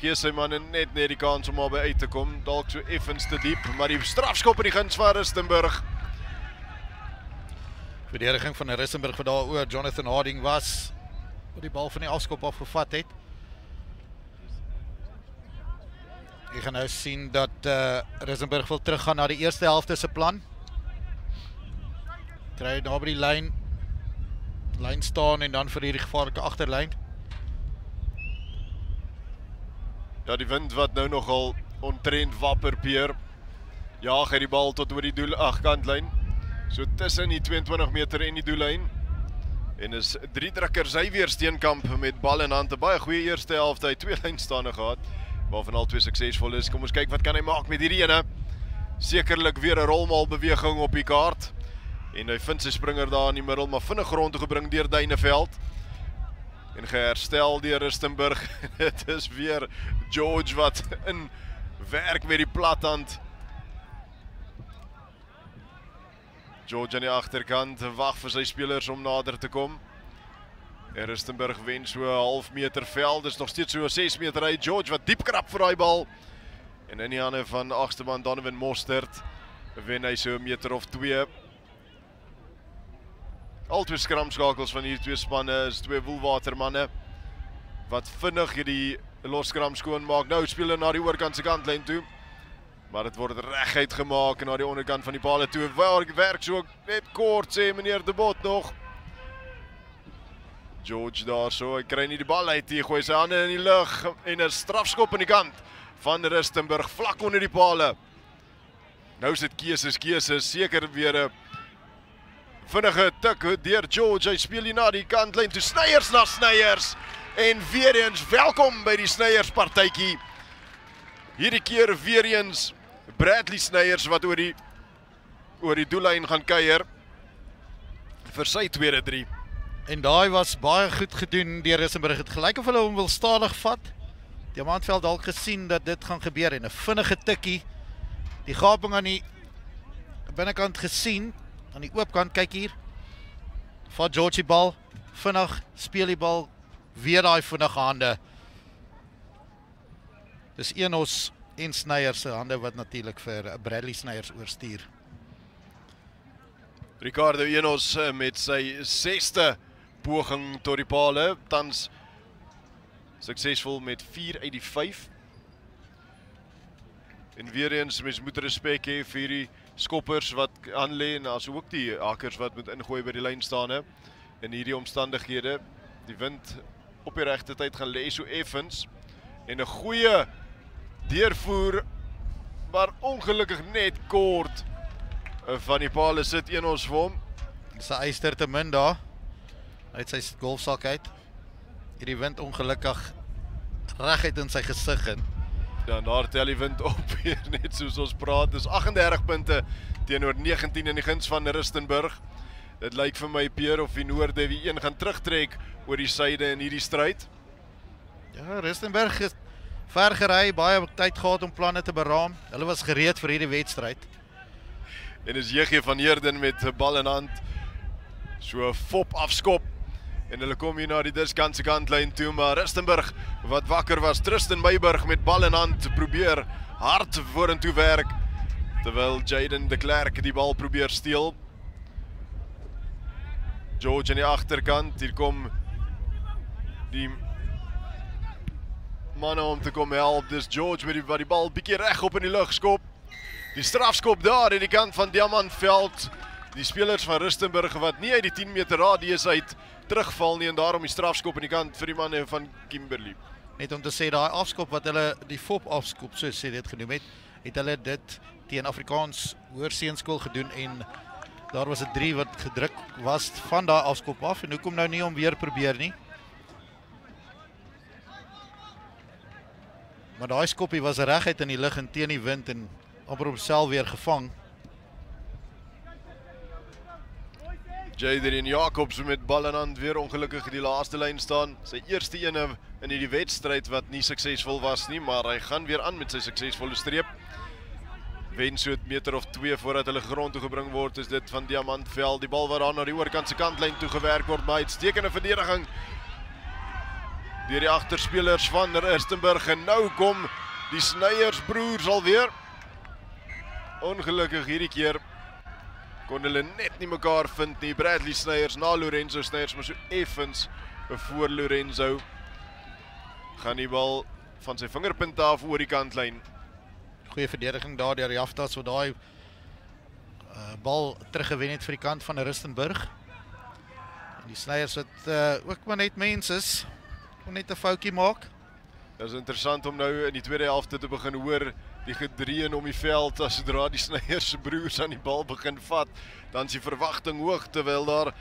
Gee sy manne net die kans om maar by uit te kom. Dalk so effens te diep, maar die strafskop in die guns van Rustenburg. Verdediging van Rustenburg wat daar oor Jonathan Harding was, wat die bal van die afskop afgevat het. Jy gaan nou sien dat Rustenburg wil teruggaan na die eerste helfte se plan. Kry daar by die lyn staan en dan vir hierdie gevaarlike agterlyn. Ja, die wind wat nou nogal ontrent wapper Peer. Jaag hy die bal tot oor die doel agkantlyn. So tussen die 22 meter en die doellyn. En is 3 drukkers hy weer Steenkamp met bal in hand. 'n Baie goeie eerste helfte, hy 2 lynstaande gehad, waarvan al 2 suksesvol is. Kom ons kyk wat kan hy maak met hierdie ene. Sekerlik weer 'n rolmaal beweging op die kaart. En hy vind sy springer daar in die middel, maar vinnig grond toe gebring deur Duyneveld. En geherstel deur Rustenburg. Dit is weer George wat in werk met die plathand. George aan die agterkant wag vir sy spelers om nader te kom. En Rustenburg wen so 'n half meter veld. Dis nog steeds so 6 meter uit. George wat diep krap vir daai bal. En in die hande van agste man Donovan Mostert wen hy so 'n meter of 2. Al 2 skramskakels van hierdie 2 spanne is 2 woelwatermanne wat vinnig hierdie loskram skoon maak. Nou speel hulle na die oorkant se kantlyn toe. Maar dit word reguit gemaak na die onderkant van die paal toe. Werk so net kort, sê meneer De Bot nog. George daar so, hy kry nie die bal uit, hy gooi sy hande in die lug en 'n strafskop aan die kant van Rustenburg vlak onder die paal. Nou is dit keuses, seker weer 'n vinnige tik deur George. Hy speel hier na die kantlyn toe, Sneyers na Sneyers. En weer eens welkom by die Sneyers partytjie. Hierdie keer weer eens Bradley Sneyers wat oor die doellyn gaan kuier vir sy tweede 3. En daai was baie goed gedoen deur Rissenburg. Het gelyk of hulle hom wil stadig vat. Diamantveld dalk gesien dat dit gaan gebeur en 'n vinnige tikkie. Die gaping aan die binnekant gesien, aan die oopkant, kyk hier. Vat George die bal, vinnig speel die bal, weer daai vinnige hande. Dis Enos en Sneyers se hande wat natuurlik vir Bradley Sneyers oorstuur. Ricardo Enos met sy 6ste poging tot die paal, tans suksesvol met 4 uit die 5. En weer eens, mens moet respek hê vir die skoppers wat aanlê en as ook die hakkers wat moet ingooi by die lyn staan in hierdie omstandighede. Die wind op die regte tyd gaan lê so effens en 'n goeie deurvoer, maar ongelukkig net kort van die paal sit Enos vir hom. Dis 'n eyster te min daar. Uit sy golfsak uit. hierdie wind ongelukkig reguit in sy gesig in. Ja, en daar tel die wind op weer, net soos ons praat. Dis 38 punte teenoor 19 in die guns van Rustenburg. Dit lyk vir my, Peer, of die Noorde wie een gaan terugtrek oor die suide in hierdie stryd. Ja, Rustenburg het ver gery, baie tyd gehad om planne te beraam. Hulle was gereed vir hierdie wedstryd. En is JG van Heerden met 'n bal in hand. So 'n fop afskop. En hulle kom hier na die diskantse kantlyn toe, maar Rustenburg wat wakker was, Tristan Meiburg met bal in hand, probeer hard vorentoe werk, terwyl Jaden de Klerk die bal probeer steel. George aan die agterkant, hier kom die manne om te kom help, dis George wat die bal bietjie reg op in die lug skop. Die strafskop daar in die kant van Diamantveld. Die spelers van Rustenburg wat nie uit die 10 meter radius uit terugval nie, en daarom die strafskop in die kant vir die manne van Kimberley. Net om te sê, daai afskop wat hulle die fop afskop, soos sy dit genoem het hulle dit teen Afrikaans Hoërseunskool gedoen, en daar was 'n 3 wat gedruk was van daai afskop af, en hoekom nou nie om weer probeer nie. Maar daai skoppie was reguit in die lug en teen die wind en amper homself weer gevang. Jaden Jacobs met bal in hand weer ongelukkig die laaste lyn staan. Sy eerste ene in hierdie wedstryd wat nie suksesvol was nie, maar hy gaan weer aan met sy suksesvolle streep. Wen so 'n meter of 2 voordat hulle grond toe gebring word, is dit van Diamantveld. Die bal wat daar na die oorkant se kantlyn toe gewerk word, maar uitstekende verdediging deur die agterspelers van Rustenburg, en nou kom die Sneyers broers alweer. Ongelukkig hierdie keer kon hulle net nie mekaar vind nie. Bradley Sneyers na Lorenzo Sneyers, maar so effens voor Lorenzo. Gaan die bal van sy vingerpunt af oor die kantlyn. Goeie verdediging daar deur Jaftas, wat daai bal teruggewen het vir die kant van Rustenburg. En die Sneyers wat ook maar net mens is, kon net 'n foutjie maak. Dit is interessant om nou in die tweede helfte te begin hoor die gedreun om die veld, as sodra die Sneyers se broers aan die bal begin vat, dan is die verwagting hoog, terwyl daar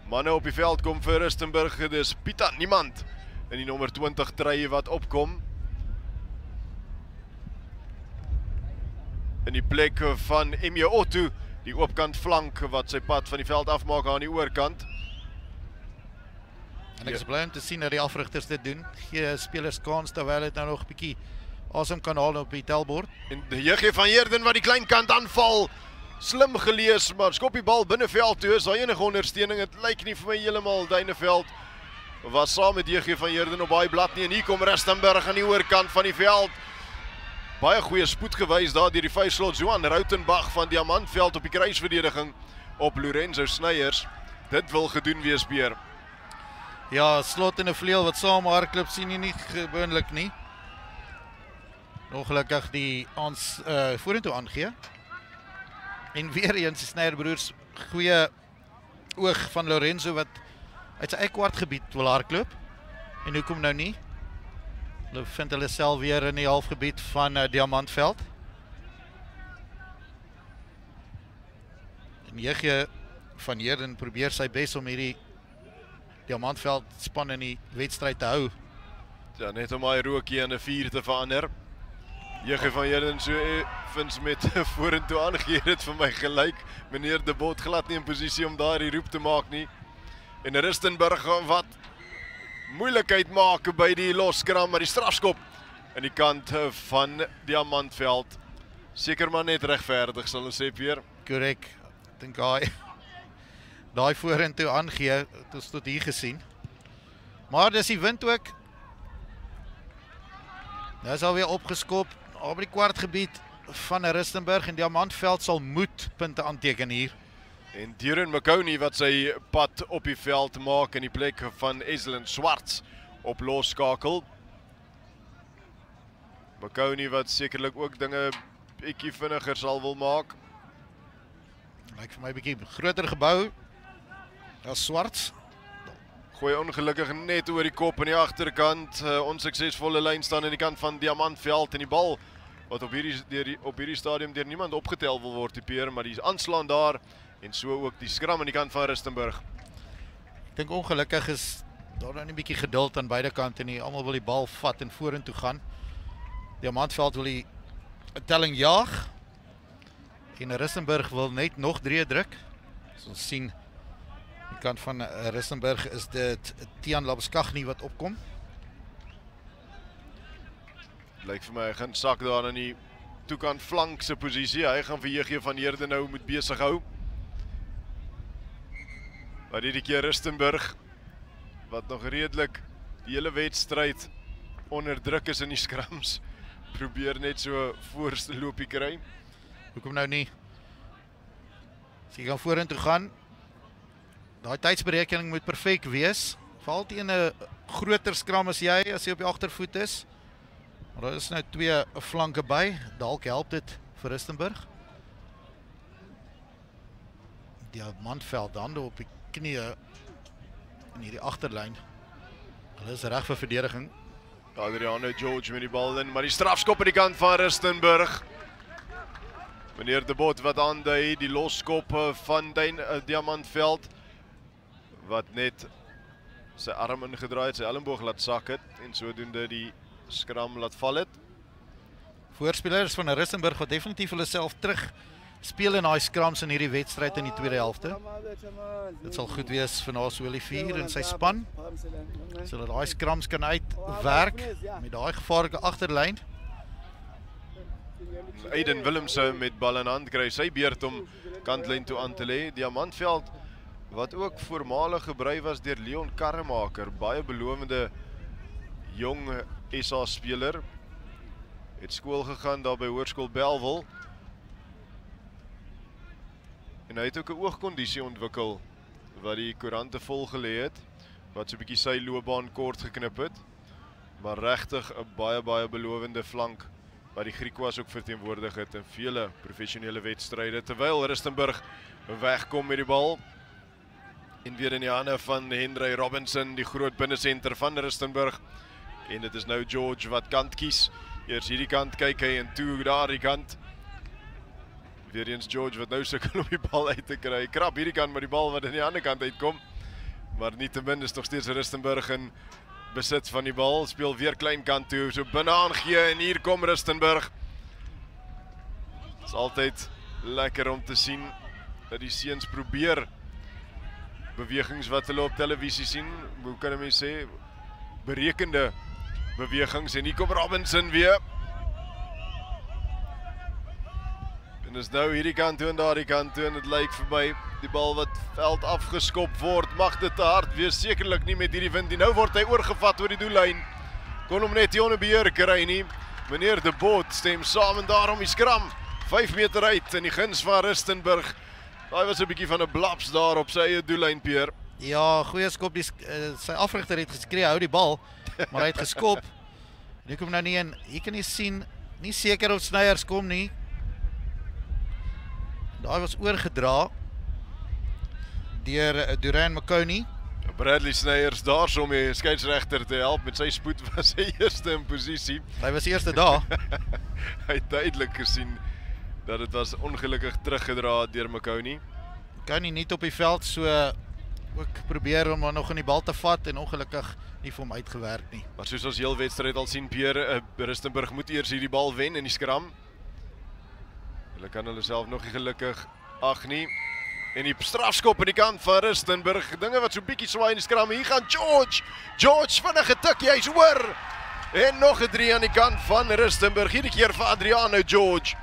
manne op die veld kom vir Rustenburg. Dit is Pieter Niemand in die nommer 20 trui wat opkom. In die plek van Emje Otto, die oopkant flank wat sy pad van die veld afmaak aan die oorkant. En ek is bly om te sien dat die afrigters dit doen. Gee spelers kans terwyl dit nou nog 'n bietjie asem kan haal op die tellbord. En die JG van Heerden wat die klein kant aanval. Slim gelees, maar skop die bal binneveld toe. Is daar enige ondersteuning? Dit lyk nie vir my heeltemal Duineveld was saam met JG van Heerden op baie blad nie. En hier kom Rustenburg aan die oorkant van die veld. Baie goeie spoed gewys daar deur die vuisslot Johan Rautenbach van Diamantveld op die kruisverdediging op Lorenzo Sneyers. Dit wil gedoen wees, Peer. Ja, slot en 'n vleuel wat saam hardloop sien jy nie gewoonlik nie. Ongelukkig die ons vorentoe aangee. En weer eens die Sneyerbroers goeie oog van Lorenzo wat uit sy eie kwartgebied wil hardloop. En hoekom nou nie? Hulle vind hulle self weer in die halfgebied van Diamantveld. En JG van Heerden probeer sy bes om hierdie Diamantveld span in die wedstryd te hou. Ja, net om hy rookie in 'n 4 te verander. JG van Heerden so effens met vorentoe aangee, dit vir my gelyk. Meneer De Bot glad nie in posisie om daar die roep te maak nie. En Rustenburg wat moeilikheid maak by die loskram, maar die strafskop aan die kant van Diamantveld. Seker maar net regverdig, sal ons sê, Peer. Korrek. Ek dink daai vorentoe aangee, het ons tot hier gesien. Maar dis die wind ook. Nou is alweer opgeskop op die kwartgebied van Rustenburg, en Diamantveld sal moet punte aanteken hier. En Darren McConey wat sy pad op die veld maak in die plek van Eslin Swarts op losskakel. McConey wat sekerlik ook dinge bietjie vinniger sal wil maak. Lyk vir my bietjie groter gebou as Swarts. Gooi ongelukkig net oor die kop in die agterkant. Onsuksesvolle lyn staan aan die kant van Diamantveld, en die bal wat op hierdie stadium deur niemand opgetel wil word, die Peer, maar die aanslaan daar, en so ook die skram aan die kant van Rustenburg. Ek dink ongelukkig is daar nou 'n bietjie geduld aan beide kante nie. Almal wil die bal vat en vorentoe gaan. Diamantveld wil die telling jaag. En Rustenburg wil net nog 3 druk. So ons sien die kant van Rustenburg is dit Tiaan Labuschagne wat opkom. Lyk vir my hy gaan sak daar in die toekant flank se posisie. Hy gaan vir JG van Heerden nou moet besig hou. Maar hierdie keer Rustenburg wat nog redelik die hele wedstryd onder druk is in die skrams, probeer net so voorste loopie kry. Hoekom nou nie? As jy gaan vorentoe gaan, daai tydsberekening moet perfek wees. Veral teen 'n groter skram as jy op die agtervoet is. Maar daar is nou 2 flanke by. Dalk help dit vir Rustenburg. Diamantveld hande op die knieë in hierdie agterlyn. Hulle is reg vir verdediging. Adriano George met die bal in, maar die strafskop aan die kant van Rustenburg. Meneer De Bot wat aandui, die loskop van Diamantveld wat net sy arm ingedraai het, sy elmboog laat sak het en sodoende die skram laat val het. Voorspelers van Rustenburg wat definitief hulle self terug speel in daai skrams in hierdie wedstryd in die tweede helfte. Dit sal goed wees vir Naso Olivier en sy span. Sodat daai skrams kan uitwerk met daai gevaarlike agterlyn. Aiden Willemse met bal in hand kry sy beurt om kantlyn toe aan te lê. Diamantveld wat ook voormalig gebrei was deur Leon Karremaker, baie belovende jong SA speler. Het skool gegaan daar by Hoërskool Bellville. En hy het ook 'n oogkondisie ontwikkel wat die koerante vol gelê het, wat so 'n bietjie sy loopbaan kort geknip het. Maar regtig 'n baie belovende flank wat die Griekwas ook verteenwoordig het in vele professionele wedstryde, terwyl Rustenburg wegkom met die bal. En weer in die hande van Henry Robinson, die groot binnesenter van Rustenburg. En dit is nou George wat kant kies. Eers hierdie kant kyk hy en toe daardie kant. Weer eens George wat nou sukkel om die bal uit te kry. Krap hierdie kant met die bal wat aan die ander kant uitkom. Maar nietemin is nog steeds Rustenburg in besit van die bal. Speel weer klein kant toe, so binne aangee en hier kom Rustenburg. Het is altyd lekker om te sien dat die seuns probeer bewegings wat hulle op televisie sien. Hoe kan 'n mens sê? Berekende bewegings en hier kom Robinson weer. En is nou hierdie kant toe en daardie kant toe en dit lyk vir my die bal wat veld afgeskop word, mag dit te hard wees, sekerlik nie met hierdie wind nie. Nou word hy oorgevat oor die doellyn. Kon hom net nie onder beheer kry nie. Meneer De Bot stem saam en daarom die skram 5 meter uit in die guns van Rustenburg. Daai was 'n bietjie van 'n blaps daar op sy eie doellyn, Peer. Ja, goeie skop. Sy afrigter het geskree, hou die bal, maar hy het geskop. Hier kom nou nie in. Hier kan jy sien, nie seker of Snyders kom nie. Daai was oorgedra deur Duran McConey. Bradley Snyders daar so om die skeieregter te help met sy spoed was hy eerste in posisie. Hy was eerste daar. Hy het duidelik gesien dat dit was ongelukkig teruggedra deur McConey. McConey nie op die veld, so ook probeer om nog in die bal te vat en ongelukkig nie vir hom uitgewerk nie. Maar soos ons heel wedstryd al sien, Pierre, Rustenburg moet eers hierdie bal wen in die skram. Hulle kan hulle self nog nie gelukkig ag nie. En die strafskop aan die kant van Rustenburg, dinge wat so bietjie swaai in die skram. Hier gaan George. George vinnige tikkie, hy's hoor. En nog 'n 3 aan die kant van Rustenburg, hierdie keer vir Adriano George.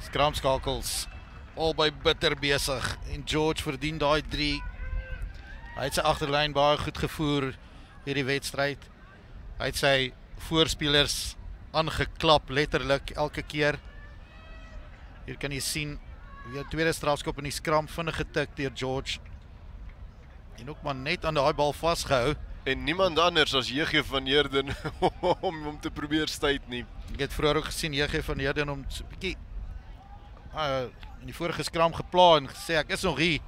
Skramskakels albei bitter besig en George verdien daai 3. Hy het sy agterlyn baie goed gevoer hierdie wedstryd. Hy het sy voorspelers aangeklap letterlik elke keer. Hier kan jy sien weer tweede strafskop in die skram, vinnig getik deur George. En ook maar net aan daai bal vasgehou. En niemand anders as JG van Heerden om te probeer stuit nie. Ek het vroeër ook gesien JG van Heerden om so 'n bietjie in die vorige skram gepla en gesê ek is nog hier.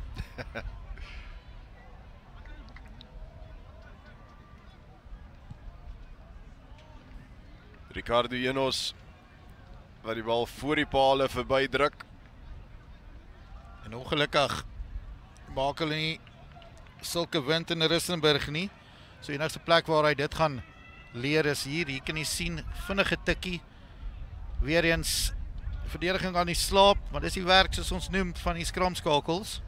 Ricardo Enos wat die bal voor die paal verbydruk. En ongelukkig maak hulle nie sulke wind in Rustenburg nie. So die enigste plek waar hy dit gaan leer is hier. Hier kan jy sien, vinnige tikkie. Weer eens verdediging aan die slaap, maar dis die werk soos ons noem van die skramskakels.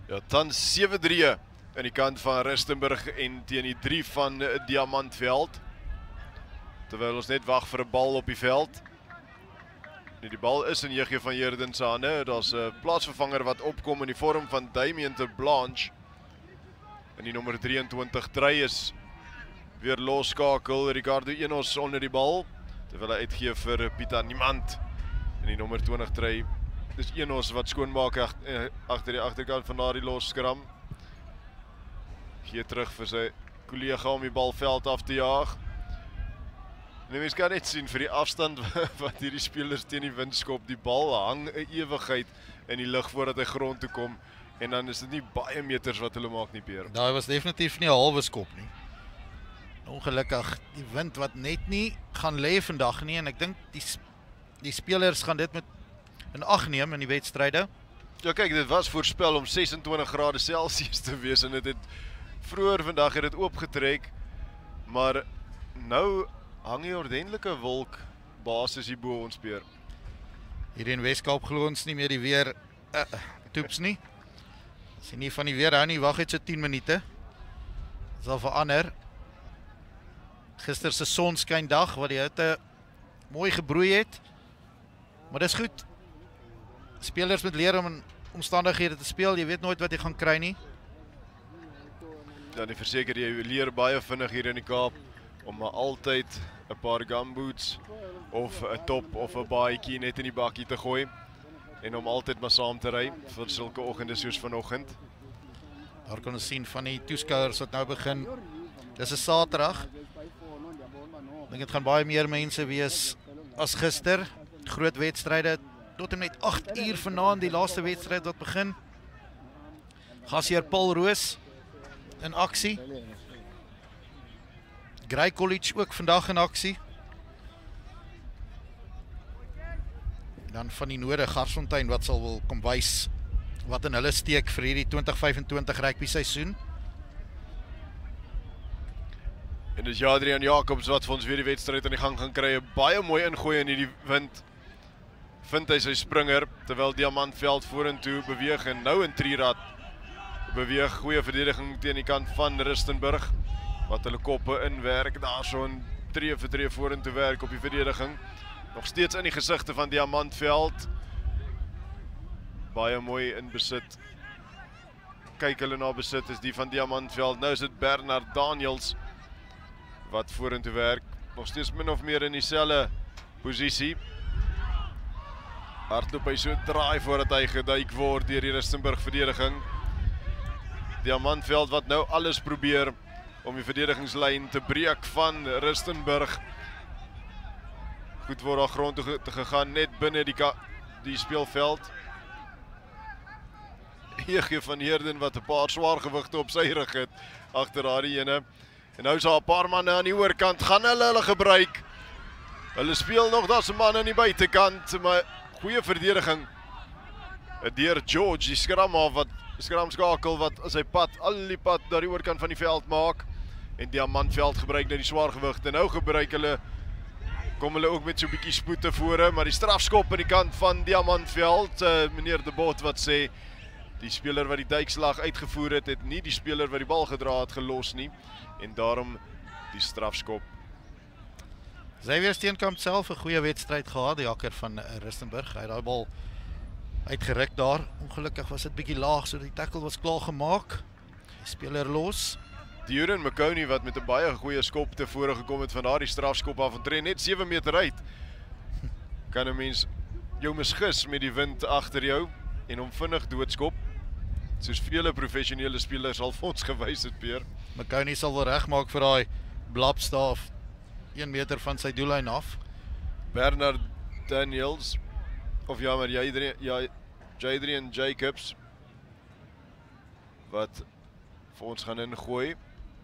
Ja, tans 7-3 in die kant van Rustenburg en teen die 3 van Diamantveld. Terwyl ons net wag vir 'n bal op die veld. Die bal is in JG van Heerden se hande. Daar's 'n plaatsvervanger wat opkom in die vorm van Damien de Blanche. En die nommer 23 try is weer losskakel. Ricardo Enos onder die bal, terwyl hy uitgee vir Pieter Niemand. En die nommer 20 try, dis Enos wat skoonmaak agter die agterkant van daardie losskram. Gee terug vir sy kollega om die bal veld af te jaag. En mens kan net sien vir die afstand wat hierdie spelers teen die wind skop. Die bal hang 'n ewigheid in die lug voordat hy grond toe kom. En dan is dit nie baie meters wat hulle maak nie, Peer. Daai was definitief nie 'n halwe skop nie. Ongelukkig die wind wat net nie gaan lê vandag nie, en ek dink die spelers gaan dit met in ag neem in die wedstryde. Ja, kyk, dit was voorspel om 26 grade Celsius te wees en dit het vroeër vandag het dit oopgetrek, maar nou hang die ordentlike wolk basis hier bo ons, Peer. Hier in Weskaap glo ons nie meer die weer toeps nie. As jy nie van die weer hou nie, wag net so 10 minute. Dit sal verander. Gister se sonskyn dag wat die hitte mooi gebroei het. Maar dis goed. Spelers moet leer om in omstandighede te speel. Jy weet nooit wat jy gaan kry nie. Ja, die verseker jy leer baie vinnig hier in die Kaap om maar altyd 'n paar gumboots of 'n top of 'n baadjie net in die bakkie te gooi en om altyd maar saam te ry vir sulke oggende soos vanoggend. Daar kan ons sien van die toeskouers wat nou begin. Dis 'n Saterdag. Ek dink dit gaan baie meer mense wees as gister. Groot wedstryde tot en met 8 uur vanaand, die laaste wedstryd wat begin. Gasheer Paul Roos in aksie. Grey College ook vandag in aksie. Dan van die noorde Garsfontein wat sal wil kom wys wat in hulle steek vir hierdie 2025 rugby seisoen. En dis Adrian Jacobs wat vir ons weer die wedstryd aan die gang gaan kry. 'n Baie mooi ingooi in hierdie wind. Vind hy sy springer terwyl Diamantveld vorentoe beweeg en nou in Trierad beweeg. Goeie verdediging teen die kant van Rustenburg wat hulle koppe inwerk. Daar so 'n tree vir tree vorentoe werk op die verdediging. Nog steeds in die gesigte van Diamantveld. Baie mooi in besit. Kyk hulle na besit is die van Diamantveld. Nou is dit Bernard Daniels wat vorentoe werk. Nog steeds min of meer in dieselfde posisie. Hardloop hy so draai voordat hy geduik word deur die Rustenburg verdediging. Diamantveld wat nou alles probeer om die verdedigingslyn te breek van Rustenburg. Goed word daar grond toe gegaan net binne die speelveld. JG van Heerden wat 'n paar swaargewigte op sy rug het agter daardie ene. En nou is daar 'n paar manne aan die oorkant. Gaan hulle gebruik. Hulle speel nog, daar's 'n man aan die buitekant, maar goeie verdediging deur George, die skramskakel wat sy pad al die pad daar die oorkant van die veld maak. En Diamantveld gebruik nou die swaargewigte. Nou kom hulle ook met so 'n bietjie spoed tevore, maar die strafskop aan die kant van Diamantveld, meneer De Bot wat sê die speler wat die duikslag uitgevoer het, het nie die speler wat die bal gedra het gelos nie en daarom die strafskop. Xavier Steenkamp self 'n goeie wedstryd gehad, die hakker van Rustenburg. Hy het daai bal uitgeruk daar. Ongelukkig was dit bietjie laag, so die tackle was klaar gemaak. Die speler los. Diuren McConey wat met 'n baie goeie skop tevore gekom het van daardie strafskop af en tree net 7 meter uit. Kan 'n mens jou misgis met die wind agter jou en hom vinnig doodskop. Soos vele professionele spelers al vir ons gewys het, Peer. McConey sal wel regmaak vir daai blapstaaf 1 meter van sy doellyn af. Bernard Daniels of ja, maar Jadrian Jacobs wat vir ons gaan ingooi.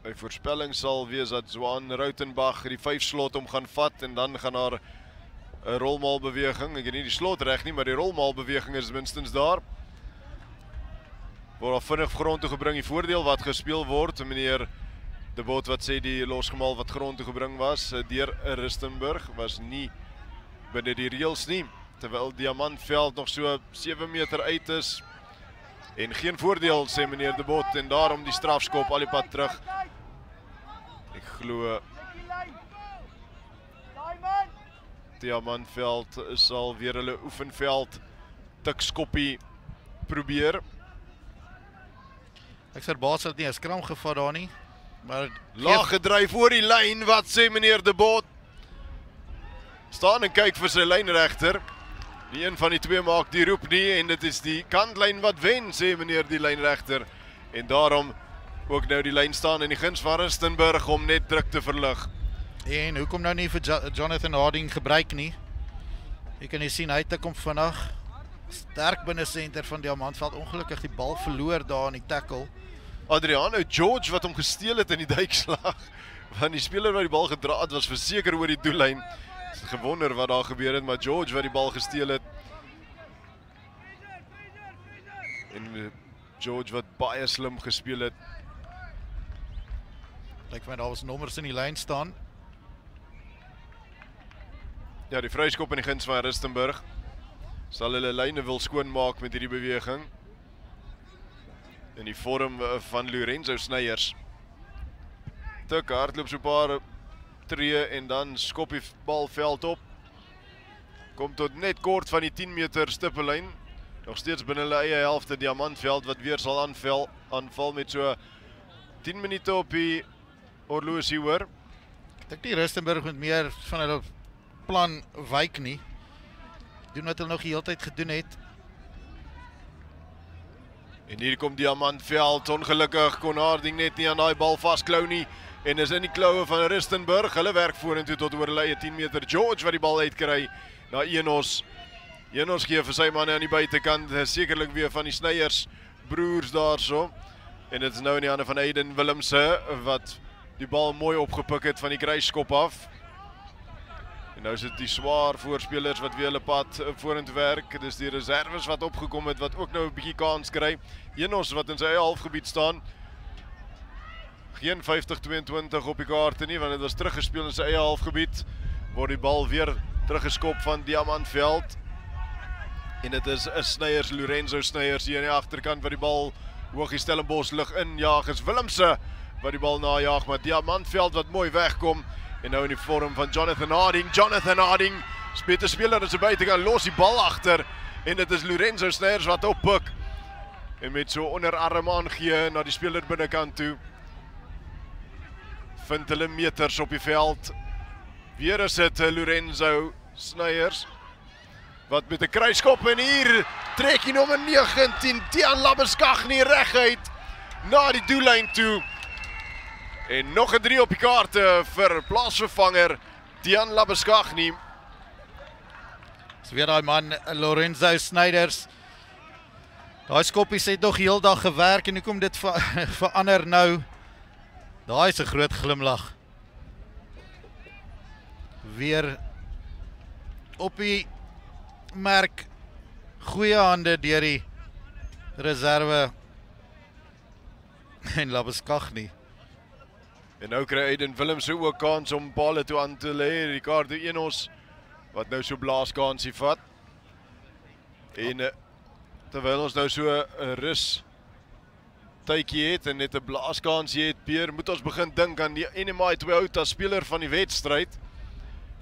My voorspelling sal wees dat Zwan Rautenbach die 5 slot om gaan vat en dan gaan daar 'n rolmaalbeweging. Ek het nie die slot reg nie, maar die rolmaalbeweging is minstens daar. word al vinnig grond toe gebring, die voordeel wat gespeel word, meneer De Bot wat sê die losgemaal wat grond toe gebring was, deur Rustenburg, was nie binne die reëls nie, terwyl Diamantveld nog so 7 meter uit is, en geen voordeel, sê meneer De Bot, en daarom die strafskop al die pad terug. Ek glo Diamantveld sal weer hulle oefenveld tikskoppie probeer. Ek verbaas dat nie 'n skram gevat daar nie, maar laag gedryf voor die lyn, wat sê meneer De Bot? Staan en kyk vir sy lynregter. Die een van die twee maak die roep nie, en dit is die kantlyn wat wen, sê meneer die lynregter. En daarom ook nou die lyn staan in die guns van Rustenburg om net druk te verlig. En hoekom nou nie vir Jonathan Harding gebruik nie? Jy kan nie sien, hy tik hom vinnig. Sterk binne senter van Diamantveld, ongelukkig die bal verloor daar in die tackle. Adriano George wat hom gesteel het in die duikslag, want die speler wat die bal gedra het was verseker oor die doellyn. Gewonder wat daar gebeur het, maar George wat die bal gesteel het. En George wat baie slim gespeel het. Lyk my daar was nommers in die lyn staan. Ja, die vryskop in die guns van Rustenburg. Sal hulle lyne wil skoonmaak met hierdie beweging. In die vorm van Lorenzo Snyders. Tik hardloop so 'n paar tree en dan skop die bal veld op. Kom tot net kort van die 10 meter stippellyn. Nog steeds binne hulle eie helfte Diamantveld wat weer sal aanval met so 10 minute op die horlosie hoor. Ek dink die Rustenburg moet meer van hulle plan wyk nie. Doen wat hulle nog die hele tyd gedoen het. En hier kom Diamantveld, ongelukkig kon Harding net nie aan daai bal vasklou nie. En is in die kloue van Rustenburg, hulle werk vorentoe tot oor hulle eie 10 meter. George wat die bal uitkry na Enos. Enos gee vir sy manne aan die buitekant, sekerlik weer van die Snyders broers daarso. En dit is nou in die hande van Aiden Willemse wat die bal mooi opgepik het van die kruisskop af. En nou is dit die swaar voorspelers wat weer hulle pad vorentoe werk. Dis die reserves wat opgekom het wat ook nou 'n bietjie kans kry. Enos wat in sy eie halfgebied staan. Geen 50-22 op die kaarte nie, want dit was teruggespeel in sy eie halfgebied. Word die bal weer teruggeskop van Diamantveld. En dit is 'n Snyders, Lorenzo Snyders hier aan die agterkant wat die bal hoog die Stellenbosch lig injaag. Is Willemse wat die bal najaag, maar Diamantveld wat mooi wegkom. En nou in die vorm van Jonathan Harding. Jonathan Harding speelt 'n speler in sy buitekant, los die bal agter. En dit is Lorenzo Snyders wat oppik. En met so onderarm aangee na die speler binnekant toe. Vind hulle meters op die veld. Weer is dit Lorenzo Snyders wat met 'n kruiskop en hier trek hy nommer 19 Tiaan Labeskagni reguit na die doellyn toe. En nog 'n 3 op die kaarte vir plaasvervanger Tiaan Labeskagni. Dis weer daai man Lorenzo Snyders. Daai skoppies het nog heeldag gewerk en hoekom dit verander nou? Daai is 'n groot glimlag. Weer op die merk, goeie hande deur die reserve en Labeskagni. En nou kry Aiden Willemse ook kans om bale toe aan te lê. Ricardo Enos wat nou so blaaskansie vat. En terwyl ons nou so 'n rus tydjie het en net 'n blaaskansie het, Peer, moet ons begin dink aan die NMI 2 Outa speler van die wedstryd.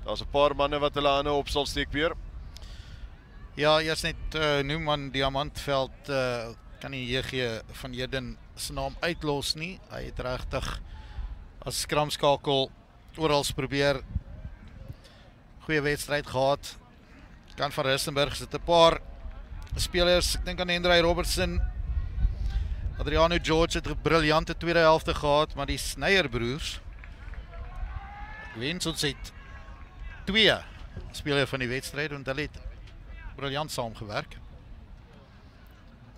Daar's 'n paar manne wat hulle hande op sal steek, Peer. Ja, eers net noem aan Diamantveld, kan nie JG van Heerden se naam uitlos nie. Hy het regtig as skramskakel oral probeer. Goeie wedstryd gehad. Kan van Rustenburg sit 'n paar spelers, ek dink aan Hendrey Robertson. Adriano George het 'n briljante tweede helfte gehad, maar die Sneyer broers wens ons het 2 spelers van die wedstryd en hulle het briljant saamgewerk.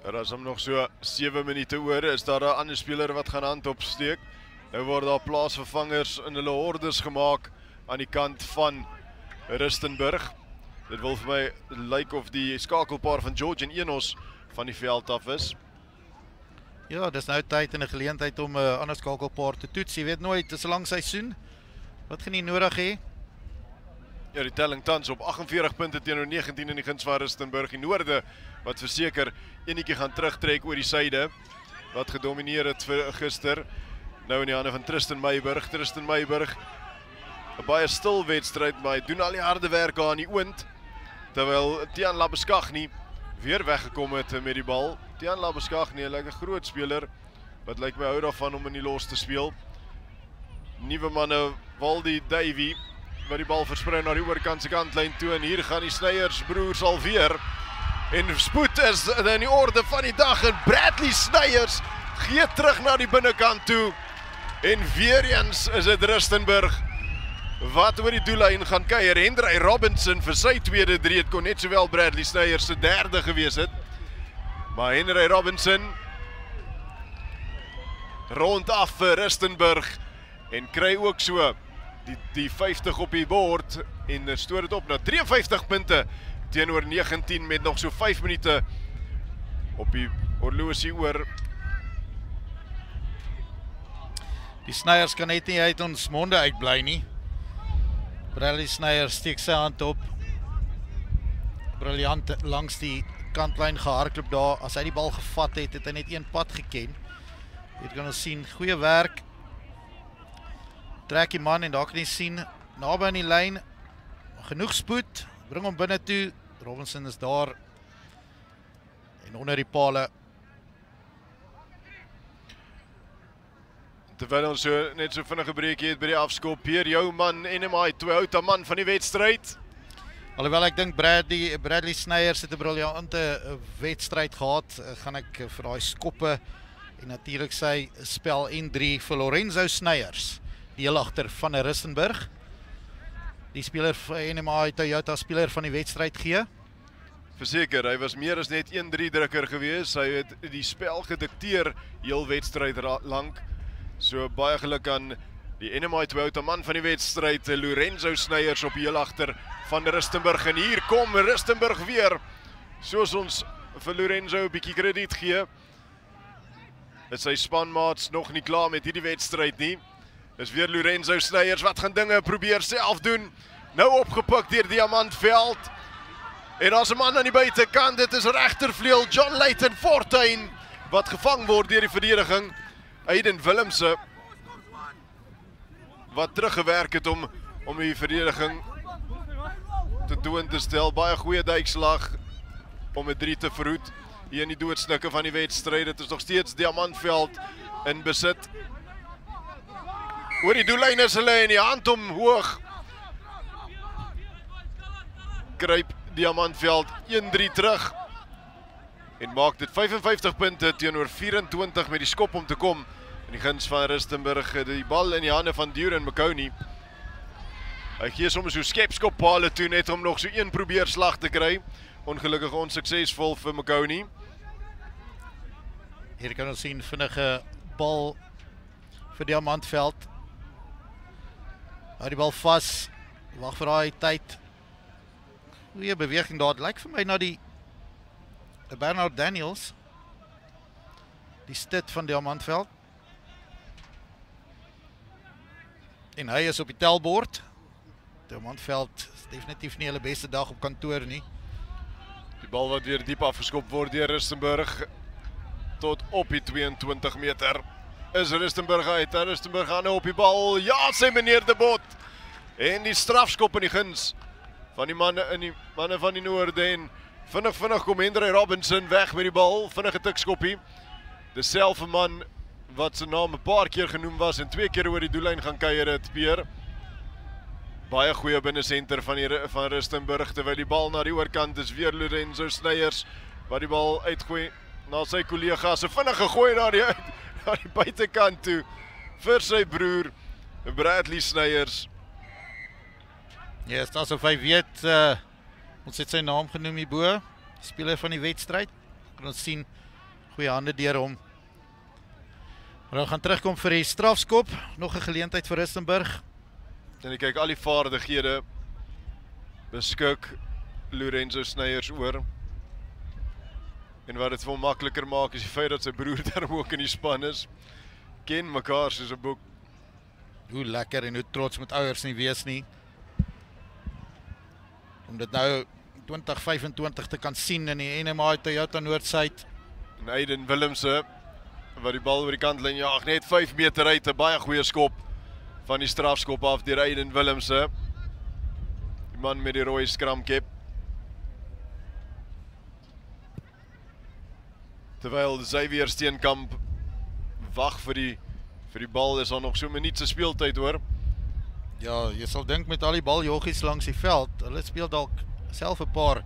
Er is hom nog so 7 minute oor, is daar 'n ander speler wat gaan hand opsteek. Nou word daar plaasvervangers in hulle hordes gemaak aan die kant van Rustenburg. Dit wil vir my lyk of die skakelpaar van George en Enos van die veld af is. Ja, dis nou tyd en 'n geleentheid om 'n ander skakelpaar te toets. Jy weet nooit, dis 'n lang seisoen. Wat gaan jy nodig hê? Ja, die telling tans op 48 punte teenoor 19 in die guns van Rustenburg. Die noorde wat verseker enetjie gaan terugtrek oor die suide wat gedomineer het vir gister. Nou in die hande van Tristan Meyburg. Tristan Meyburg, 'n baie stil wedstryd, maar hy doen al die harde werk aan die oond. Terwyl Tiaan Labeskagni weer weggekom het met die bal. Tiaan Labeskagni, hy lyk 'n groot speler wat lyk my hou daarvan om in die los te speel. Nuwe manne, Waldi Davey wat die bal versprei na die oorkant se kantlyn toe en hier gaan die Sneyers broers alweer. En spoed is in die orde van die dag en Bradley Sneyers gee terug na die binnekant toe. En weer eens is dit Rustenburg wat oor die doellyn gaan kuier. Henry Robinson vir sy tweede drie, het kon net sowel Bradley Sneyers se derde gewees het. Maar Henry Robinson rond af vir Rustenburg en kry ook so die 50 op die bord en stoor dit op na 53 punte teenoor 19 met nog so 5 minute op die horlosie oor. Die Sneyers kan net nie uit ons monde uitbly nie. Bradley Sneyers steek sy hand op. Briljant langs die kantlyn gehardloop daar. As hy die bal gevat het, het hy net een pad geken. Hier kan ons sien, goeie werk. Trek die man en daar kan jy sien, naby aan die lyn, genoeg spoed, bring hom binne toe. Robinson is daar en onder die pale. Terwyl ons net so vinnige breekie het by die afskop, hier jou man NMI, twee outa man van die wedstryd. Alhoewel ek dink Bradley Sneyers het 'n briljante wedstryd gehad, gaan ek vir daai skoppe en natuurlik sy spel N3 vir Lorenzo Sneyers, die heel agter van Rustenburg. Die speler van NMI Toyota speler van die wedstryd gee. Verseker, hy was meer as net 1-3 drukker gewees. Hy het die spel gedikteer heel wedstryd lank. So baie geluk aan die NMI Toyota man van die wedstryd, Lorenzo Sneyers op heel agter van Rustenburg. En hier kom Rustenburg weer, soos ons vir Lorenzo 'n bietjie krediet gee. Is sy spanmaats nog nie klaar met hierdie wedstryd nie. Dis weer Lorenzo Sneyers wat gaan dinge probeer self doen. Nou opgepik deur Diamantveld. En as 'n man aan die buitekant, dit is regtervleuel John Leighton Fortuin wat gevang word deur die verdediging. Aiden Willemse wat teruggewerk het om die verdediging te doen te stel. Baie goeie duikslag om 'n 3 te verhoed hier in die doodsnikke van die wedstryd. Dit is nog steeds Diamantveld in besit. Oor die doellyn is hulle en die hand omhoog. Gryp Diamantveld 1-3 terug en maak dit 55 punte teenoor 24 met die skop om te kom. In die guns van Rustenburg, die bal in die hande van Duran McConey. Hy gee soms so skepskoppale toe net om nog so een probeerslag te kry. Ongelukkig onsuksesvol vir McConey. Hier kan ons sien vinnige bal vir Diamantveld. Hou die bal vas, wag vir daai tyd. Goeie beweging daar, het lyk vir my na die Bernard Daniels, die stit van Diamantveld. En hy is op die telbord. Diamantveld is definitief nie hulle beste dag op kantoor nie. Die bal wat weer diep afgeskop word deur Rustenburg tot op die 22 meter. Is Rustenburg uit. Rustenburg gaan nou op die bal. Ja, sê meneer De Bot. En die strafskop in die guns van die manne van die noorde. En vinnig kom Henry Robinson weg met die bal. Vinnige tikskoppie. Dezelfde man wat sy naam 'n paar keer genoem was en 2 keer oor die doellyn gaan kuier het, Peer. Baie goeie binnesenter van Rustenburg, terwyl die bal na die oorkant is weer Lorenzo Sneyers wat die bal uitgooi na sy kollegas. 'n Vinnige gooi na die buitekant toe vir sy broer Bradley Sneyers. Ja, yes, asof hy weet, ons het sy naam genoem hierbo, speler van die wedstryd. Kan ons sien, goeie hande deur hom. Maar ons gaan terugkom vir die strafskop, nog 'n geleentheid vir Rustenburg. En ek kyk al die vaardighede beskik Lorenzo Sneyers oor. En wat dit vir hom makliker maak is die feit dat sy broer daarom ook in die span is. Ken mekaar soos 'n boek. Hoe lekker en hoe trots moet ouers nie wees nie. Om dit nou 2025 te kan sien in die NMI Toyota Noordsuid. En Aiden Willemse wat die bal oor die kantlyn jaag, net 5 meter uit, 'n baie goeie skop van die strafskop af deur Aiden Willemse. Die man met die rooi skramkep. Terwyl Xavier Steenkamp wag vir die bal, is daar nog so 'n minuut se speeltyd hoor. Ja, jy sal dink met al die baljoggies langs die veld, hulle speel dalk self 'n paar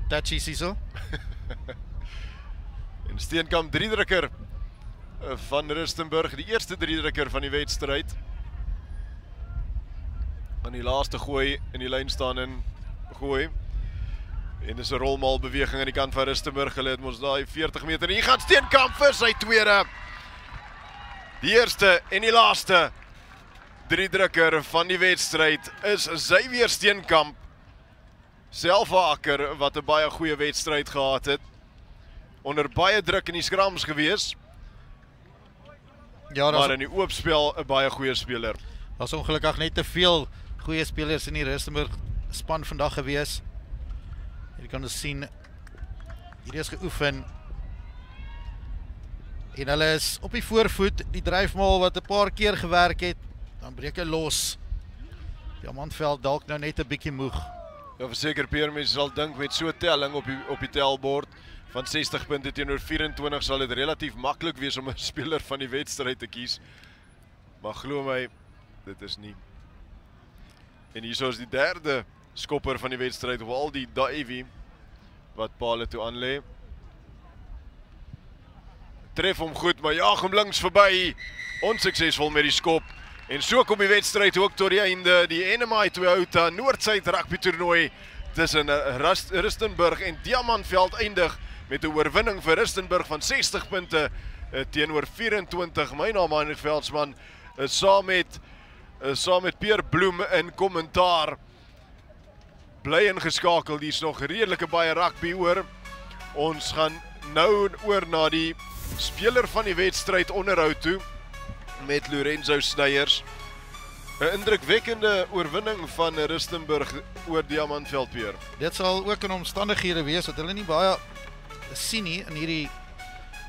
touchies hierso. En Steenkamp 3-drukker van Rustenburg, die eerste 3-drukker van die wedstryd. Aan die laaste gooi in die lyn staan en gooi. En dis 'n rolmaal beweging aan die kant van Rustenburg. Hulle het mos daai 40 meter. Hier gaan Steenkamp vir sy tweede. Die eerste en die laaste 3-drukker van die wedstryd is Xavier Steenkamp. Self 'n akker wat 'n baie goeie wedstryd gehad het. Onder baie druk in die skrams gewees. Ja, maar in die oopspel 'n baie goeie speler. Daar's ongelukkig net te veel goeie spelers in die Rustenburg span vandag gewees. Jy kan dus sien, hier is geoefen. En hulle is op die voorvoet, die dryfmaal wat 'n paar keer gewerk het, dan breek hy los. Diamantveld dalk nou net 'n bietjie moeg. Ja, verseker Pierre, mense sal dink met so 'n telling op die telbord van 60 punte teenoor 24 sal dit relatief maklik wees om 'n speler van die wedstryd te kies. Maar glo my, dit is nie. En hierso is die derde skopper van die wedstryd, Waldy Davey, wat pale toe aanlê. Tref hom goed, maar jaag hom links verby. Onsuksesvol met die skop. En so kom die wedstryd ook tot die einde. Die NMI Toyota Noordsuid rugby toernooi tussen Rustenburg en Diamantveld eindig met 'n oorwinning vir Rustenburg van 60 punte teenoor 24. My naam is Heinrich Veldsmann, saam met Pierre Bloem in kommentaar. Bly ingeskakel, hier's nog redelike baie rugby oor. Ons gaan nou oor na die speler van die wedstryd onderhoud toe met Lorenzo Sneyers. 'n indrukwekkende oorwinning van Rustenburg oor Diamantveld, Pierre. Dit sal ook in omstandighede wees wat hulle nie baie sien nie in hierdie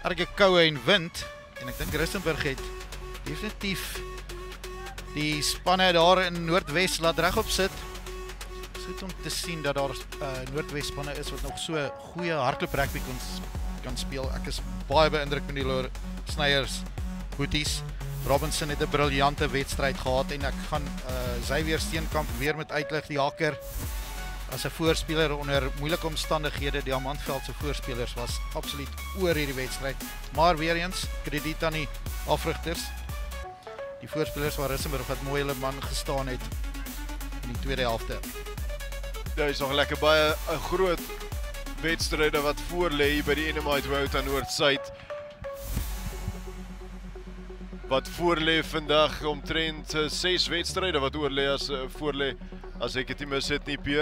erge koue en wind. En ek dink Rustenburg het definitief die spanne daar in Noordwes laat regop sit. Goed om te sien dat daar Noordwes spanne is wat nog so goeie hardloop rugby kan speel. Ek is baie beïndruk met die Sneyers boeties. Robinson het 'n briljante wedstryd gehad en ek gaan Xavier Steenkamp weer met uitlig, die haker as 'n voorspeler onder moeilike omstandighede. Diamantveld se voorspelers was absoluut oor hierdie wedstryd. Maar weer eens krediet aan die afrigters. Die voorspelers van Rustenburg wat mooi hulle man gestaan het in die tweede helfte. Ja, is nog lekker baie 'n groot wedstryde wat voor lê hier by die NMI Toyota Noordsuid. Wat voor lê vandag omtrent 6 wedstryde wat voor lê as ek dit nie mis het nie, Pierre.